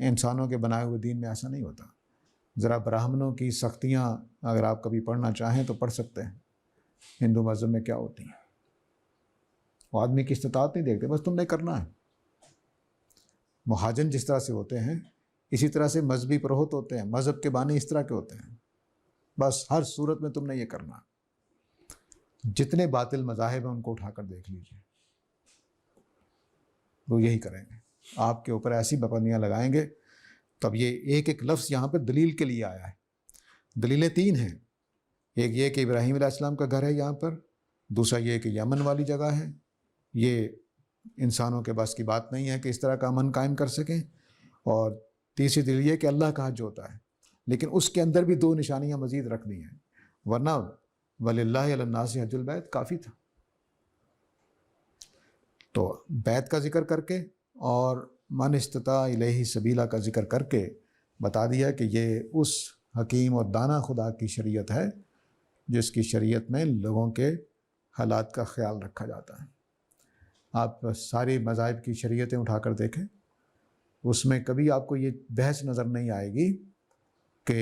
انسانوں کے بنائے ہوئے دین میں ایسا نہیں ہوتا۔ ذرا براہمنوں کی سختیاں اگر آپ کبھی پڑھنا چاہیں تو پڑھ سکتے ہیں، ہندو مذہب میں کیا ہوتی ہیں۔ وہ آدمی کی استطاعت نہیں دیکھتے، بس تم نے کرنا ہے۔ مہاجن جس طرح سے ہوتے ہیں اسی طرح سے مذہبی پروہت ہوتے ہیں، مذہب کے بانی اس طرح کے ہوتے ہیں، بس ہر صورت میں تم نے یہ کرنا۔ جتنے باطل مذاہب ہیں ان کو اٹھا کر دیکھ لیجیے، وہ یہی کریں گے، آپ کے اوپر ایسی پابندیاں لگائیں گے۔ تب یہ ایک ایک لفظ یہاں پہ دلیل کے لیے آیا ہے۔ دلیلیں 3 ہیں۔ ایک یہ کہ ابراہیم علیہ السلام کا گھر ہے یہاں پر، دوسرا یہ کہ یمن والی جگہ ہے، یہ انسانوں کے بس کی بات نہیں ہے کہ اس طرح کا امن قائم کر سکیں، اور تیسری دلیل یہ کہ اللہ کا حج ہوتا ہے، لیکن اس کے اندر بھی 2 نشانیاں مزید رکھنی ہیں، ورنہ وَلِلَّهِ عَلَى النَّاسِ حَجُّ الْبَيْتِ کافی تھا۔ تو بیت کا ذکر کر کے اور من استطاع الیہ سبیلا کا ذکر کر کے بتا دیا کہ یہ اس حکیم اور دانا خدا کی شریعت ہے جس کی شریعت میں لوگوں کے حالات کا خیال رکھا جاتا ہے۔ آپ ساری مذاہب کی شریعتیں اٹھا کر دیکھیں، اس میں کبھی آپ کو یہ بحث نظر نہیں آئے گی کہ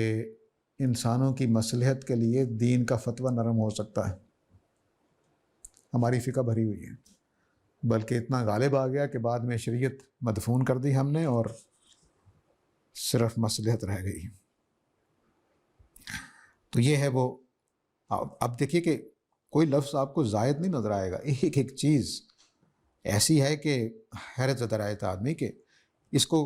انسانوں کی مصلحت کے لیے دین کا فتویٰ نرم ہو سکتا ہے۔ ہماری فقہ بھری ہوئی ہے، بلکہ اتنا غالب آ گیا کہ بعد میں شریعت مدفون کر دی ہم نے اور صرف مصلحت رہ گئی۔ تو یہ ہے وہ۔ اب دیکھیے کہ کوئی لفظ آپ کو زائد نہیں نظر آئے گا، ایک ایک چیز ایسی ہے کہ حیرت زدہ رہتا آدمی کہ اس کو،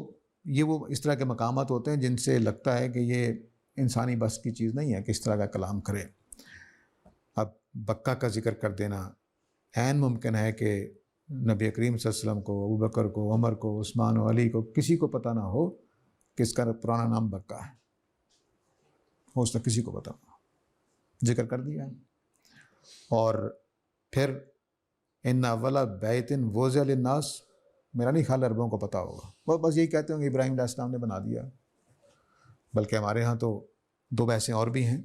یہ وہ اس طرح کے مقامات ہوتے ہیں جن سے لگتا ہے کہ یہ انسانی بس کی چیز نہیں ہے کہ اس طرح کا کلام کرے۔ اب بکہ کا ذکر کر دینا عین ممکن ہے کہ نبی کریم صلی اللہ علیہ وسلم کو، ابو بکر کو، عمر کو، عثمان و علی کو کسی کو پتہ نہ ہو کہ اس کا پرانا نام بکہ ہے، ہو سکتا کسی کو پتہ نہ ہو، ذکر کر دیا ہے۔ اور پھر ان اول بیت وضع للناس، میرا نہیں خیال عربوں کو پتہ ہوگا، وہ بس یہی کہتے ہوں گے ابراہیم علیہ السلام نے بنا دیا، بلکہ ہمارے ہاں تو 2 بحثیں اور بھی ہیں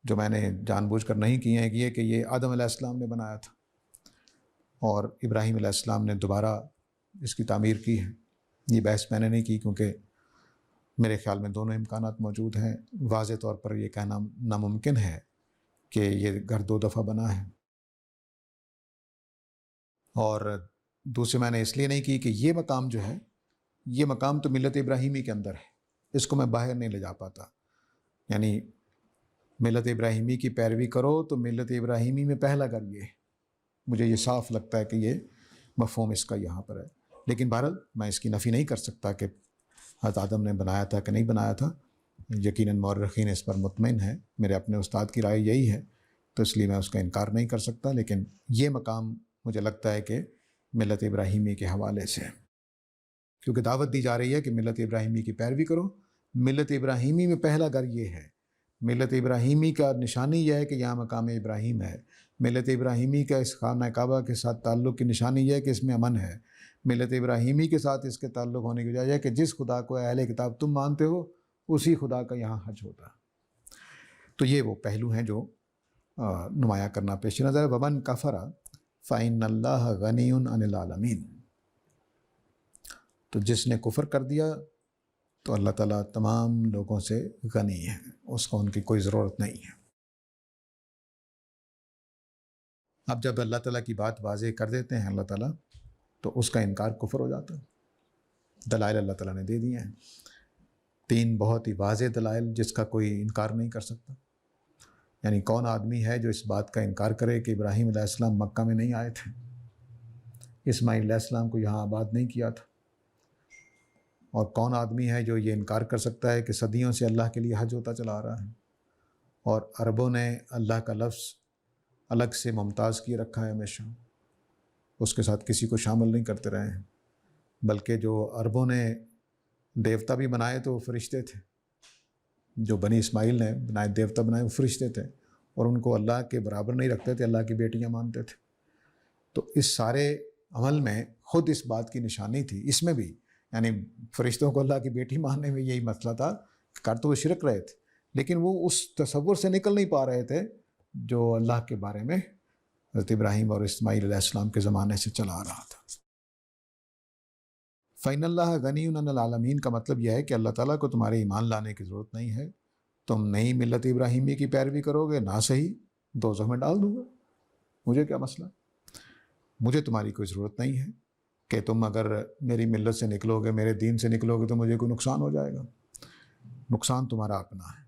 جو میں نے جان بوجھ کر نہیں کی ہیں۔ ایک یہ کہ یہ آدم علیہ السلام نے بنایا تھا اور ابراہیم علیہ السلام نے دوبارہ اس کی تعمیر کی ہے، یہ بحث میں نے نہیں کی کیونکہ میرے خیال میں دونوں امکانات موجود ہیں۔ واضح طور پر یہ کہنا ناممکن ہے کہ یہ گھر 2 دفعہ بنا ہے، اور دوسرے میں نے اس لیے نہیں کی کہ یہ مقام جو ہے، یہ مقام تو ملت ابراہیمی کے اندر ہے، اس کو میں باہر نہیں لے جا پاتا۔ یعنی ملت ابراہیمی کی پیروی کرو تو ملت ابراہیمی میں پہلا گھر یہ ہے، مجھے یہ صاف لگتا ہے کہ یہ مفہوم اس کا یہاں پر ہے۔ لیکن بہرحال میں اس کی نفی نہیں کر سکتا کہ حضرت آدم نے بنایا تھا کہ نہیں بنایا تھا، یقیناً مورخین اس پر مطمئن ہیں، میرے اپنے استاد کی رائے یہی ہے، تو اس لیے میں اس کا انکار نہیں کر سکتا۔ لیکن یہ مقام مجھے لگتا ہے کہ ملت ابراہیمی کے حوالے سے، کیونکہ دعوت دی جا رہی ہے کہ ملت ابراہیمی کی پیروی کرو۔ ملت ابراہیمی میں پہلا گھر یہ ہے، ملت ابراہیمی کا نشانی یہ ہے کہ یہاں مقام ابراہیم ہے، ملت ابراہیمی کا اس خانہ کعبہ کے ساتھ تعلق کی نشانی یہ ہے کہ اس میں امن ہے، ملت ابراہیمی کے ساتھ اس کے تعلق ہونے کی وجہ یہ ہے کہ جس خدا کو اہل کتاب تم مانتے ہو اسی خدا کا یہاں حج ہوتا ہے۔ تو یہ وہ پہلو ہیں جو نمایاں کرنا پیش نظر ہے۔ ومن کفر فإن اللہ غنی عن العالمین، تو جس نے کفر کر دیا تو اللہ تعالیٰ تمام لوگوں سے غنی ہے، اس کو ان کی کوئی ضرورت نہیں ہے۔ اب جب اللہ تعالیٰ کی بات واضح کر دیتے ہیں اللہ تعالیٰ تو اس کا انکار کفر ہو جاتا ہے۔ دلائل اللہ تعالیٰ نے دے دیے ہیں، 3 بہت ہی واضح دلائل جس کا کوئی انکار نہیں کر سکتا۔ یعنی کون آدمی ہے جو اس بات کا انکار کرے کہ ابراہیم علیہ السلام مکہ میں نہیں آئے تھے، اسماعیل علیہ السلام کو یہاں آباد نہیں کیا تھا، اور کون آدمی ہے جو یہ انکار کر سکتا ہے کہ صدیوں سے اللہ کے لیے حج ہوتا چلا آ رہا ہے، اور عربوں نے اللہ کا لفظ الگ سے ممتاز کیے رکھا ہے، ہمیشہ اس کے ساتھ کسی کو شامل نہیں کرتے رہے ہیں، بلکہ جو عربوں نے دیوتا بھی بنائے تو وہ فرشتے تھے، جو بنی اسماعیل نے بنائے دیوتا بنائے وہ فرشتے تھے، اور ان کو اللہ کے برابر نہیں رکھتے تھے، اللہ کی بیٹیاں مانتے تھے۔ تو اس سارے عمل میں خود اس بات کی نشانی تھی، اس میں بھی یعنی فرشتوں کو اللہ کی بیٹی ماننے میں یہی مسئلہ تھا، کر تو وہ شرک رہے تھے لیکن وہ اس تصور سے نکل نہیں پا رہے تھے جو اللہ کے بارے میں حضرت ابراہیم اور اسماعیل علیہ السلام کے زمانے سے چلا آ رہا تھا۔ فَإِنَّ اللَّهَ غَنِيٌّ عَنِ الْعَالَمِينَ کا مطلب یہ ہے کہ اللہ تعالیٰ کو تمہارے ایمان لانے کی ضرورت نہیں ہے، تم نئی ملت ابراہیمی کی پیروی کرو گے، نہ صحیح دوزخ میں ڈال دوں گا، مجھے کیا مسئلہ، مجھے تمہاری کوئی ضرورت نہیں ہے کہ تم اگر میری ملت سے نکلو گے، میرے دین سے نکلو گے تو مجھے کوئی نقصان ہو جائے گا، نقصان تمہارا اپنا ہے،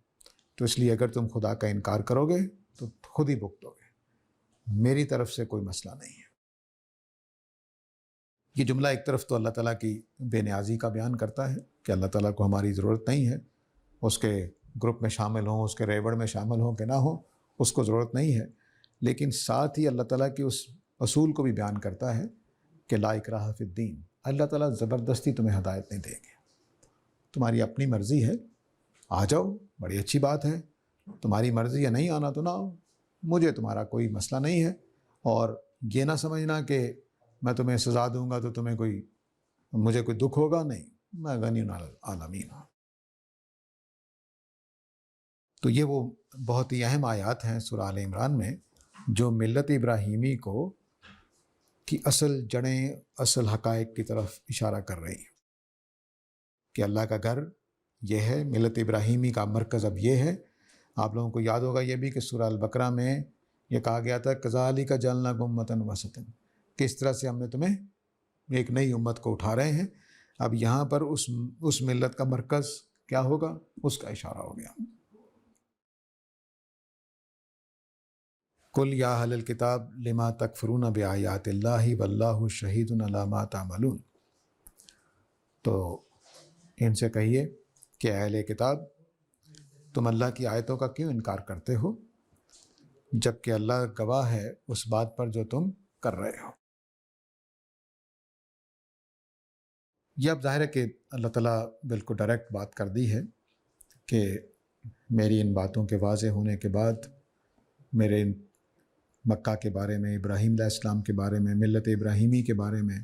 تو اس لیے اگر تم خدا کا انکار کرو گے تو خود ہی بھگتو گے، میری طرف سے کوئی مسئلہ نہیں ہے۔ یہ جملہ ایک طرف تو اللہ تعالیٰ کی بے نیازی کا بیان کرتا ہے کہ اللہ تعالیٰ کو ہماری ضرورت نہیں ہے، اس کے گروپ میں شامل ہوں، اس کے ریوڑ میں شامل ہوں کہ نہ ہوں، اس کو ضرورت نہیں ہے، لیکن ساتھ ہی اللہ تعالیٰ کے اس اصول کو بھی بیان کرتا ہے کہ لا اکراہ فی الدین، اللہ تعالیٰ زبردستی تمہیں ہدایت نہیں دیں گے، تمہاری اپنی مرضی ہے، آ جاؤ، بڑی اچھی بات ہے، تمہاری مرضی ہے نہیں آنا تو نہ آؤ، مجھے تمہارا کوئی مسئلہ نہیں ہے، اور یہ نہ سمجھنا کہ میں تمہیں سزا دوں گا تو تمہیں مجھے کوئی دکھ ہوگا، نہیں، میں غنی العالمین ہوں۔ تو یہ وہ بہت ہی اہم آیات ہیں سورہ آل عمران میں جو ملت ابراہیمی کی اصل جڑیں، اصل حقائق کی طرف اشارہ کر رہی ہیں کہ اللہ کا گھر یہ ہے، ملت ابراہیمی کا مرکز اب یہ ہے۔ آپ لوگوں کو یاد ہوگا یہ بھی کہ سورہ البقرہ میں یہ کہا گیا تھا کذالک جعلناکم امۃ وسطا، کس طرح سے ہم نے تمہیں ایک نئی امت کو اٹھا رہے ہیں۔ اب یہاں پر اس ملت کا مرکز کیا ہوگا، اس کا اشارہ ہو گیا۔ قل یا اہل الکتاب لما تکفرون بآیات اللہ واللہ شہید علی ما تعملون، تو ان سے کہیے کہ اہل کتاب تم اللہ کی آیتوں کا کیوں انکار کرتے ہو جبکہ اللہ گواہ ہے اس بات پر جو تم کر رہے ہو۔ یہ اب ظاہر ہے کہ اللہ تعالیٰ بالکل ڈائریکٹ بات کر دی ہے کہ میری ان باتوں کے واضح ہونے کے بعد، میرے مکہ کے بارے میں، ابراہیم علیہ السلام کے بارے میں، ملت ابراہیمی کے بارے میں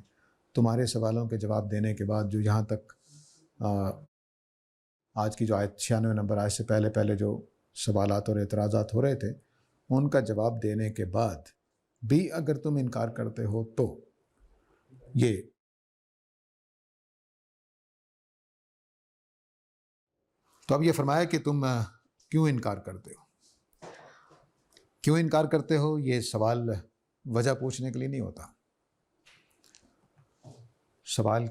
تمہارے سوالوں کے جواب دینے کے بعد، جو یہاں تک آج کی جو آیت 96 نمبر آیت سے پہلے جو سوالات اور اعتراضات ہو رہے تھے، ان کا جواب دینے کے بعد بھی اگر تم انکار کرتے ہو تو اب یہ فرمایا کہ تم کیوں انکار کرتے ہو۔ کیوں انکار کرتے ہو یہ سوال وجہ پوچھنے کے لیے نہیں ہوتا، سوال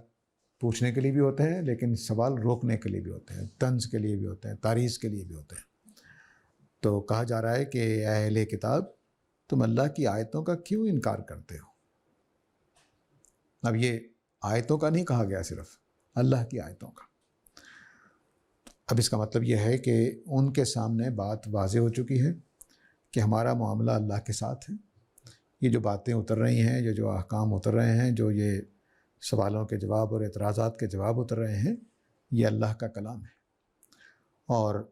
پوچھنے کے لیے بھی ہوتے ہیں لیکن سوال روکنے کے لیے بھی ہوتے ہیں، طنز کے لیے بھی ہوتے ہیں، تعریض کے لیے بھی ہوتے ہیں۔ تو کہا جا رہا ہے کہ اے اہل کتاب تم اللہ کی آیتوں کا کیوں انکار کرتے ہو۔ اب یہ آیتوں کا نہیں کہا گیا، صرف اللہ کی آیتوں کا۔ اب اس کا مطلب یہ ہے کہ ان کے سامنے بات واضح ہو چکی ہے کہ ہمارا معاملہ اللہ کے ساتھ ہے، یہ جو باتیں اتر رہی ہیں، یہ جو احکام اتر رہے ہیں، جو یہ سوالوں کے جواب اور اعتراضات کے جواب اتر رہے ہیں، یہ اللہ کا کلام ہے، اور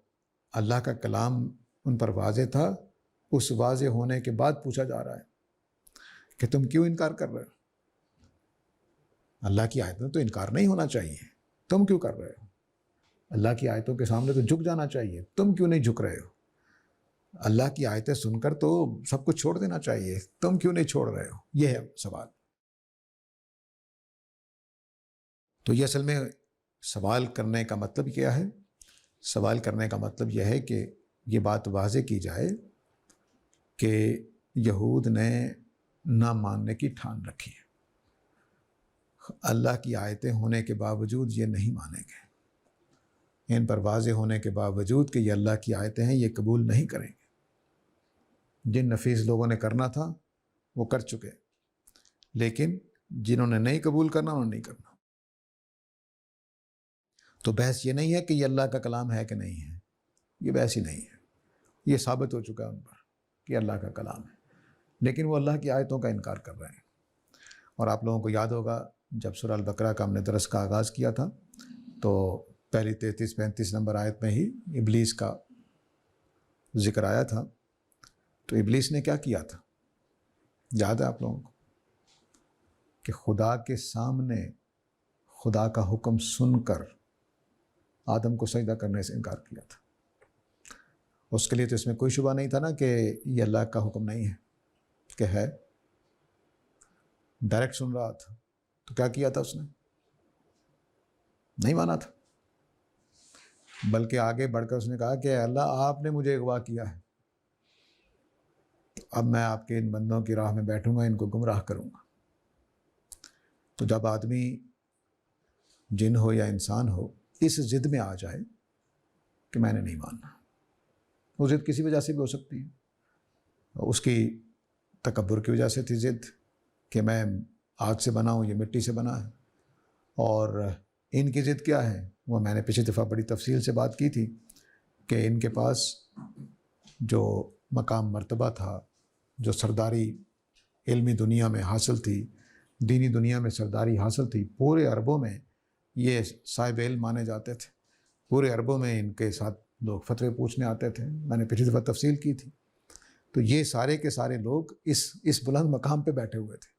اللہ کا کلام ان پر واضح تھا۔ اس واضح ہونے کے بعد پوچھا جا رہا ہے کہ تم کیوں انکار کر رہے ہو۔ اللہ کی آیتوں تو انکار نہیں ہونا چاہیے، تم کیوں کر رہے ہو۔ اللہ کی آیتوں کے سامنے تو جھک جانا چاہیے، تم کیوں نہیں جھک رہے ہو۔ اللہ کی آیتیں سن کر تو سب کچھ چھوڑ دینا چاہیے، تم کیوں نہیں چھوڑ رہے ہو۔ یہ ہے سوال۔ تو یہ اصل میں سوال کرنے کا مطلب کیا ہے؟ سوال کرنے کا مطلب یہ ہے کہ یہ بات واضح کی جائے کہ یہود نے نہ ماننے کی ٹھان رکھی ہے، اللہ کی آیتیں ہونے کے باوجود یہ نہیں مانیں گے، ان پر واضح ہونے کے باوجود کہ یہ اللہ کی آیتیں ہیں یہ قبول نہیں کریں گے۔ جن نفیس لوگوں نے کرنا تھا وہ کر چکے، لیکن جنہوں نے نہیں قبول کرنا انہوں نے نہیں کرنا۔ تو بحث یہ نہیں ہے کہ یہ اللہ کا کلام ہے کہ نہیں ہے، یہ بحث ہی نہیں ہے، یہ ثابت ہو چکا ہے ان پر کہ اللہ کا کلام ہے، لیکن وہ اللہ کی آیتوں کا انکار کر رہے ہیں۔ اور آپ لوگوں کو یاد ہوگا جب سورہ البقرہ کا ہم نے درس کا آغاز کیا تھا تو پہلی 33-35 نمبر آیت میں ہی ابلیس کا ذکر آیا تھا۔ تو ابلیس نے کیا کیا تھا یاد ہے آپ لوگوں کو؟ کہ خدا کے سامنے خدا کا حکم سن کر آدم کو سجدہ کرنے سے انکار کیا تھا۔ اس کے لیے تو اس میں کوئی شبہ نہیں تھا نا کہ یہ اللہ کا حکم نہیں ہے، کہ ہے، ڈائریکٹ سن رہا تھا۔ تو کیا کیا تھا اس نے؟ نہیں مانا تھا، بلکہ آگے بڑھ کر اس نے کہا کہ اللہ آپ نے مجھے اغوا کیا ہے، اب میں آپ کے ان بندوں کی راہ میں بیٹھوں گا، ان کو گمراہ کروں گا۔ تو جب آدمی جن ہو یا انسان ہو اس ضد میں آ جائے کہ میں نے نہیں ماننا، وہ ضد کسی وجہ سے بھی ہو سکتی ہے، اس کی تکبر کی وجہ سے تھی ضد کہ میں آگ سے بنا ہوں، یہ مٹی سے بنا ہے، اور ان کی ضد کیا ہے وہ میں نے پچھلی دفعہ بڑی تفصیل سے بات کی تھی کہ ان کے پاس جو مقام مرتبہ تھا، جو سرداری علمی دنیا میں حاصل تھی، دینی دنیا میں سرداری حاصل تھی، پورے عربوں میں یہ صاحب علم مانے جاتے تھے، پورے عربوں میں ان کے ساتھ لوگ فتوے پوچھنے آتے تھے، میں نے پچھلی دفعہ تفصیل کی تھی۔ تو یہ سارے کے سارے لوگ اس بلند مقام پہ بیٹھے ہوئے تھے،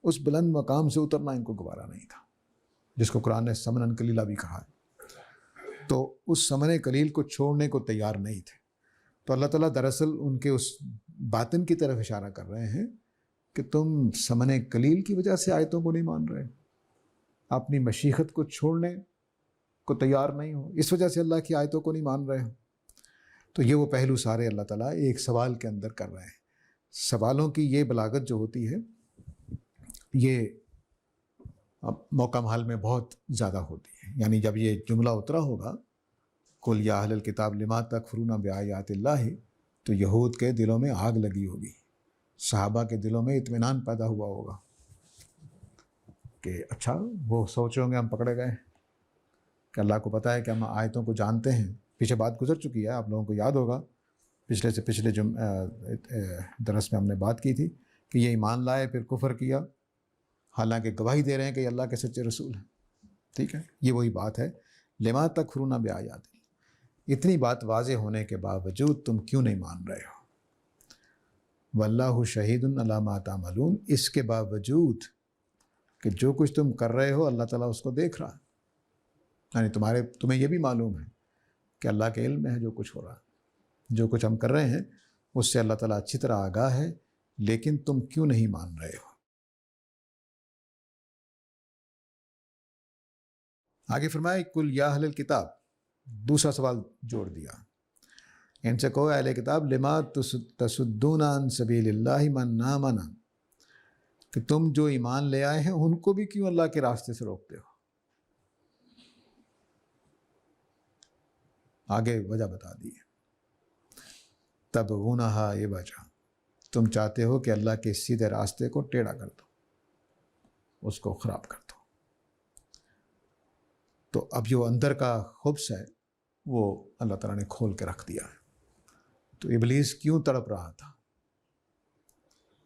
اس بلند مقام سے اترنا ان کو گوارا نہیں تھا، جس کو قرآن نے سمن قلیلہ بھی کہا ہے۔ تو اس سمن قلیل کو چھوڑنے کو تیار نہیں تھے۔ تو اللہ تعالیٰ دراصل ان کے اس باطن کی طرف اشارہ کر رہے ہیں کہ تم سمن قلیل کی وجہ سے آیتوں کو نہیں مان رہے، اپنی مشیخت کو چھوڑنے کو تیار نہیں ہو، اس وجہ سے اللہ کی آیتوں کو نہیں مان رہے ہو۔ تو یہ وہ پہلو سارے اللہ تعالیٰ ایک سوال کے اندر کر رہے ہیں۔ سوالوں کی یہ بلاغت جو ہوتی ہے یہ موقع محل میں بہت زیادہ ہوتی ہے۔ یعنی جب یہ جملہ اترا ہوگا قل یا اہل الکتاب لما تکفرون بآیات اللہ، تو یہود کے دلوں میں آگ لگی ہوگی، صحابہ کے دلوں میں اطمینان پیدا ہوا ہوگا کہ اچھا، وہ سوچ رہے ہوں گے ہم پکڑے گئے کہ اللہ کو پتہ ہے کہ ہم آیتوں کو جانتے ہیں۔ پیچھے بات گزر چکی ہے، آپ لوگوں کو یاد ہوگا، پچھلے سے پچھلے درس میں ہم نے بات کی تھی کہ یہ ایمان لائے پھر کفر کیا، حالانکہ گواہی دے رہے ہیں کہ یہ اللہ کے سچے رسول ہیں۔ ٹھیک ہے، یہ وہی بات ہے، لما تکفرون بآیات، اتنی بات واضح ہونے کے باوجود تم کیوں نہیں مان رہے ہو؟ واللہ شہید علی ما تعملون، اس کے باوجود کہ جو کچھ تم کر رہے ہو اللہ تعالیٰ اس کو دیکھ رہا ہے۔ یعنی تمہیں یہ بھی معلوم ہے کہ اللہ کے علم میں ہے جو کچھ ہو رہا ہے، جو کچھ ہم کر رہے ہیں اس سے اللہ تعالیٰ اچھی طرح آگاہ ہے، لیکن تم کیوں نہیں مان رہے ہو؟ آگے فرمائے کل یا اہل الکتاب، دوسرا سوال جوڑ دیا، ان سے کہو اہل کتاب لما تصدون عن سبیل اللہ من آمن، کہ تم جو ایمان لے آئے ہیں ان کو بھی کیوں اللہ کے راستے سے روکتے ہو؟ آگے وجہ بتا دی، تبغونہا عوجا، تم چاہتے ہو کہ اللہ کے سیدھے راستے کو ٹیڑھا کر دو، اس کو خراب کر دو۔ تو اب جو اندر کا خبث ہے وہ اللہ تعالیٰ نے کھول کے رکھ دیا ہے۔ تو ابلیس کیوں تڑپ رہا تھا،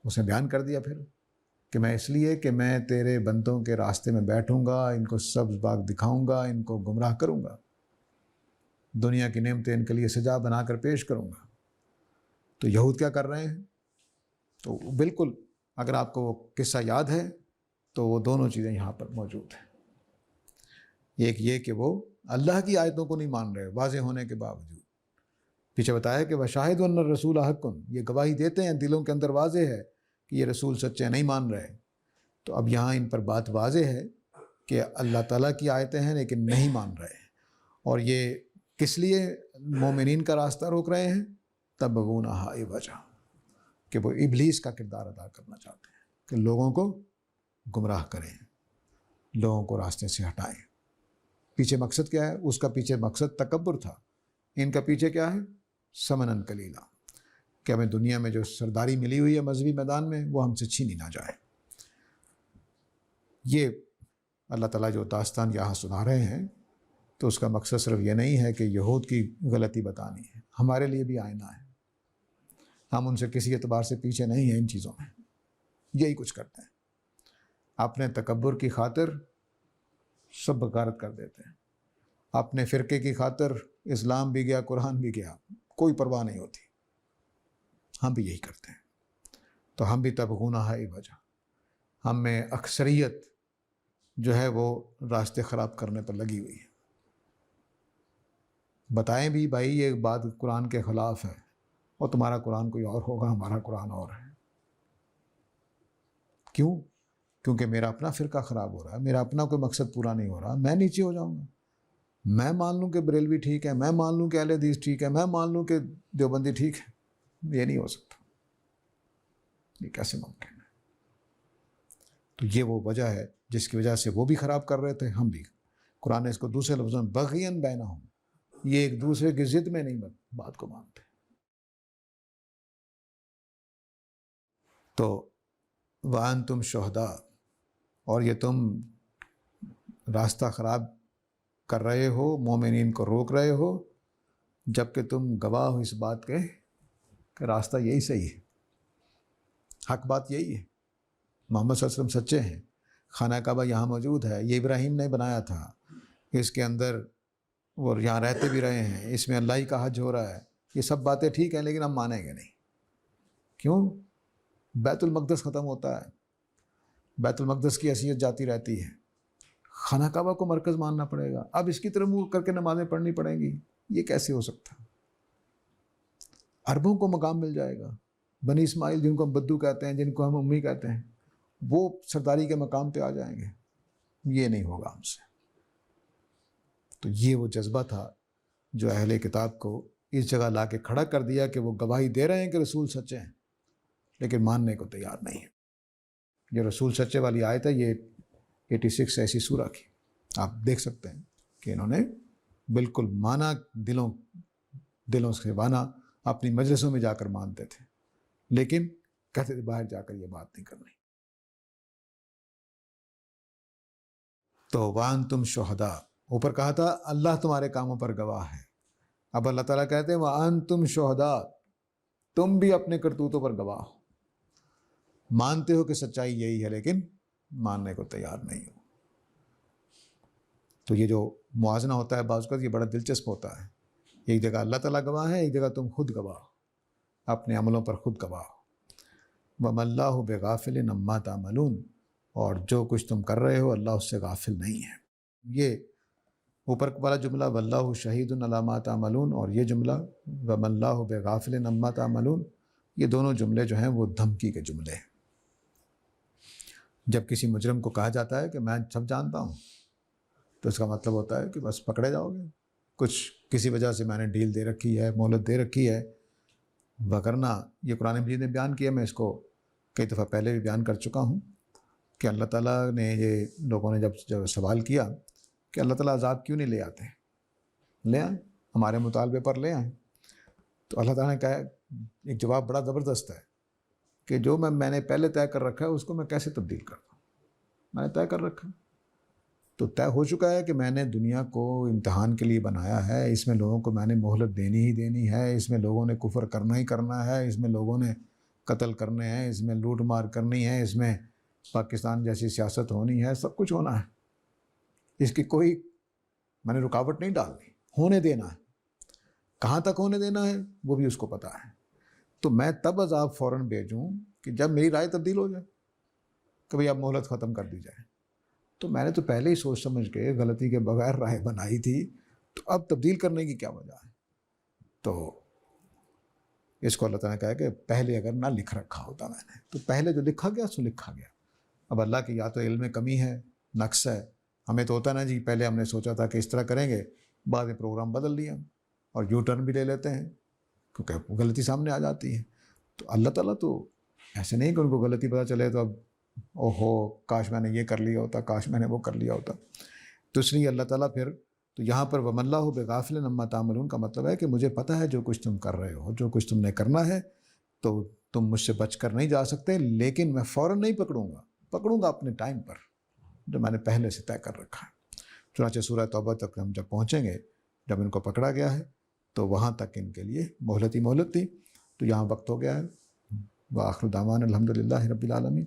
اس نے بیان کر دیا پھر کہ میں اس لیے کہ میں تیرے بندوں کے راستے میں بیٹھوں گا، ان کو سبز باغ دکھاؤں گا، ان کو گمراہ کروں گا، دنیا کی نعمتیں ان کے لیے سجا بنا کر پیش کروں گا۔ تو یہود کیا کر رہے ہیں؟ تو بالکل اگر آپ کو وہ قصہ یاد ہے تو وہ دونوں چیزیں یہاں پر موجود ہیں۔ ایک یہ کہ وہ اللہ کی آیتوں کو نہیں مان رہے واضح ہونے کے باوجود، پیچھے بتایا کہ وشاہد ان الرسول حق، یہ گواہی دیتے ہیں، دلوں کے اندر واضح ہے کہ یہ رسول سچے نہیں مان رہے۔ تو اب یہاں ان پر بات واضح ہے کہ اللہ تعالیٰ کی آیتیں ہیں لیکن نہیں مان رہے ہیں، اور یہ کس لیے مومنین کا راستہ روک رہے ہیں؟ تبغونہا عوجا، کہ وہ ابلیس کا کردار ادا کرنا چاہتے ہیں کہ لوگوں کو گمراہ کریں، لوگوں کو راستے سے ہٹائیں۔ پیچھے مقصد کیا ہے؟ اس کا پیچھے مقصد تکبر تھا، ان کا پیچھے کیا ہے؟ سمنن قلیلہ، کہ ہمیں دنیا میں جو سرداری ملی ہوئی ہے مذہبی میدان میں وہ ہم سے چھینی نہ جائے۔ یہ اللہ تعالیٰ جو داستان یہاں سنا رہے ہیں تو اس کا مقصد صرف یہ نہیں ہے کہ یہود کی غلطی بتانی ہے، ہمارے لیے بھی آئینہ ہے، ہم ان سے کسی اعتبار سے پیچھے نہیں ہیں ان چیزوں میں، یہی کچھ کرتے ہیں، اپنے تکبر کی خاطر سب بغارت کر دیتے ہیں، اپنے فرقے کی خاطر اسلام بھی گیا، قرآن بھی گیا، کوئی پرواہ نہیں ہوتی، ہم بھی یہی کرتے ہیں۔ تو ہم بھی تبغونہا عوجا، ہم میں اکثریت جو ہے وہ راستے خراب کرنے پر لگی ہوئی ہے۔ بتائیں بھی بھائی یہ بات قرآن کے خلاف ہے، اور تمہارا قرآن کوئی اور ہوگا، ہمارا قرآن اور ہے۔ کیوں؟ کیونکہ میرا اپنا فرقہ خراب ہو رہا ہے، میرا اپنا کوئی مقصد پورا نہیں ہو رہا، میں نیچے ہو جاؤں گا، میں مان لوں کہ بریلوی ٹھیک ہے، میں مان لوں کہ اہل حدیث ٹھیک ہے، میں مان لوں کہ دیوبندی ٹھیک ہے، یہ نہیں ہو سکتا، یہ کیسے ممکن ہے؟ تو یہ وہ وجہ ہے جس کی وجہ سے وہ بھی خراب کر رہے تھے، ہم بھی۔ قرآن نے اس کو دوسرے لفظوں میں بغین بینہم، یہ ایک دوسرے کی ضد میں نہیں بات کو مانتے۔ تو وَأَنْتُمْ شُهَدَاء، اور یہ تم راستہ خراب کر رہے ہو، مومنین کو روک رہے ہو، جب کہ تم گواہ ہو اس بات کے کہ راستہ یہی صحیح ہے، حق بات یہی ہے، محمد صلی اللہ علیہ وسلم سچے ہیں، خانہ کعبہ یہاں موجود ہے، یہ ابراہیم نے بنایا تھا، اس کے اندر وہ یہاں رہتے بھی رہے ہیں، اس میں اللہ ہی کا حج ہو رہا ہے، یہ سب باتیں ٹھیک ہیں لیکن ہم مانیں گے نہیں۔ کیوں؟ بیت المقدس ختم ہوتا ہے، بیت المقدس کی حیثیت جاتی رہتی ہے، خانہ کعبہ کو مرکز ماننا پڑے گا، اب اس کی طرف منہ کر کے نمازیں پڑھنی پڑیں گی، یہ کیسے ہو سکتا؟ عربوں کو مقام مل جائے گا، بنی اسماعیل جن کو ہم بدو کہتے ہیں، جن کو ہم امی کہتے ہیں، وہ سرداری کے مقام پہ آ جائیں گے، یہ نہیں ہوگا ہم سے۔ تو یہ وہ جذبہ تھا جو اہل کتاب کو اس جگہ لا کے کھڑا کر دیا کہ وہ گواہی دے رہے ہیں کہ رسول سچے ہیں لیکن ماننے کو تیار نہیں ہے۔ یہ رسول سچے والی آیت ہے، یہ 86 ایسی سورہ کی، آپ دیکھ سکتے ہیں کہ انہوں نے بالکل مانا، دلوں سے مانا، اپنی مجلسوں میں جا کر مانتے تھے لیکن کہتے تھے باہر جا کر یہ بات نہیں کرنی۔ تو وَأَنْتُمْ شُهَدَاء، اوپر کہا تھا اللہ تمہارے کاموں پر گواہ ہے، اب اللہ تعالیٰ کہتے ہیں وَأَنْتُمْ شُهَدَاء، تم بھی اپنے کرتوتوں پر گواہ ہو، مانتے ہو کہ سچائی یہی ہے لیکن ماننے کو تیار نہیں ہو۔ تو یہ جو موازنہ ہوتا ہے بعض اوقات یہ بڑا دلچسپ ہوتا ہے، ایک جگہ اللہ تعالیٰ گواہ ہے، ایک جگہ تم خود گواہ ہو، اپنے عملوں پر خود گواہ ہو۔ وَمَا اللَّهُ بِغَافِلٍ عَمَّا تَعْمَلُونَ، اور جو کچھ تم کر رہے ہو اللہ اس سے غافل نہیں ہے۔ یہ اوپر والا جملہ وَاللَّهُ شَهِيدٌ عَلَىٰ مَا تَعْمَلُونَ اور یہ جملہ وَمَا اللَّهُ بِغَافِلٍ عَمَّا تَعْمَلُونَ، یہ دونوں جملے جو ہیں وہ دھمکی کے جملے ہیں۔ جب کسی مجرم کو کہا جاتا ہے کہ میں سب جانتا ہوں تو اس کا مطلب ہوتا ہے کہ بس پکڑے جاؤ گے، کچھ کسی وجہ سے میں نے ڈیل دے رکھی ہے، مہلت دے رکھی ہے، وگرنہ یہ قرآن مجید نے بیان کیا، میں اس کو کئی دفعہ پہلے بھی بیان کر چکا ہوں کہ اللہ تعالیٰ نے یہ لوگوں نے جب سوال کیا کہ اللہ تعالیٰ عذاب کیوں نہیں لے آتے، لے آئیں، ہمارے مطالبے پر لے آئیں، تو اللہ تعالیٰ نے کہا ایک جواب بڑا زبردست ہے کہ جو میں نے پہلے طے کر رکھا ہے اس کو میں کیسے تبدیل کر دوں، میں نے طے کر رکھا، تو طے ہو چکا ہے کہ میں نے دنیا کو امتحان کے لیے بنایا ہے، اس میں لوگوں کو میں نے مہلت دینی ہی دینی ہے، اس میں لوگوں نے کفر کرنا ہی کرنا ہے، اس میں لوگوں نے قتل کرنے ہیں، اس میں لوٹ مار کرنی ہے، اس میں پاکستان جیسی سیاست ہونی ہے، سب کچھ ہونا ہے، اس کی کوئی میں نے رکاوٹ نہیں ڈالنی، ہونے دینا ہے، کہاں تک ہونے دینا ہے وہ بھی اس کو پتہ ہے۔ تو میں تب عذاب فوراً بھیجوں کہ جب میری رائے تبدیل ہو جائے کہ بھئی اب مہلت ختم کر دی جائے، تو میں نے تو پہلے ہی سوچ سمجھ کے غلطی کے بغیر رائے بنائی تھی، تو اب تبدیل کرنے کی کیا وجہ ہے؟ تو اس کو اللہ تعالیٰ نے کہا کہ پہلے اگر نہ لکھ رکھا ہوتا میں نے، تو پہلے جو لکھا گیا سو لکھا گیا۔ اب اللہ کی یا تو علم میں کمی ہے، نقص ہے، ہمیں تو ہوتا نا جی پہلے ہم نے سوچا تھا کہ اس طرح کریں گے، بعد میں پروگرام بدل لیا اور یو ٹرن بھی لے لیتے ہیں کیونکہ غلطی سامنے آ جاتی ہے۔ تو اللہ تعالیٰ تو ایسے نہیں کہ ان کو غلطی پتہ چلے تو اب اوہو کاش میں نے یہ کر لیا ہوتا، کاش میں نے وہ کر لیا ہوتا، تو اس لیے اللہ تعالیٰ پھر تو یہاں پر وَمَا اللَّهُ بِغَافِلٍ عَمَّا تَعْمَلُونَ کا مطلب ہے کہ مجھے پتہ ہے جو کچھ تم کر رہے ہو، جو کچھ تم نے کرنا ہے، تو تم مجھ سے بچ کر نہیں جا سکتے، لیکن میں فوراً نہیں پکڑوں گا اپنے ٹائم پر جو میں نے پہلے سے طے کر رکھا ہے۔ چنانچہ سورہ توبہ تک ہم جب پہنچیں گے، جب ان کو پکڑا گیا ہے تو وہاں تک ان کے لیے مہلت ہی مہلت تھی۔ تو یہاں وقت ہو گیا ہے، وآخر دعوانا الحمدللہ رب العالمین۔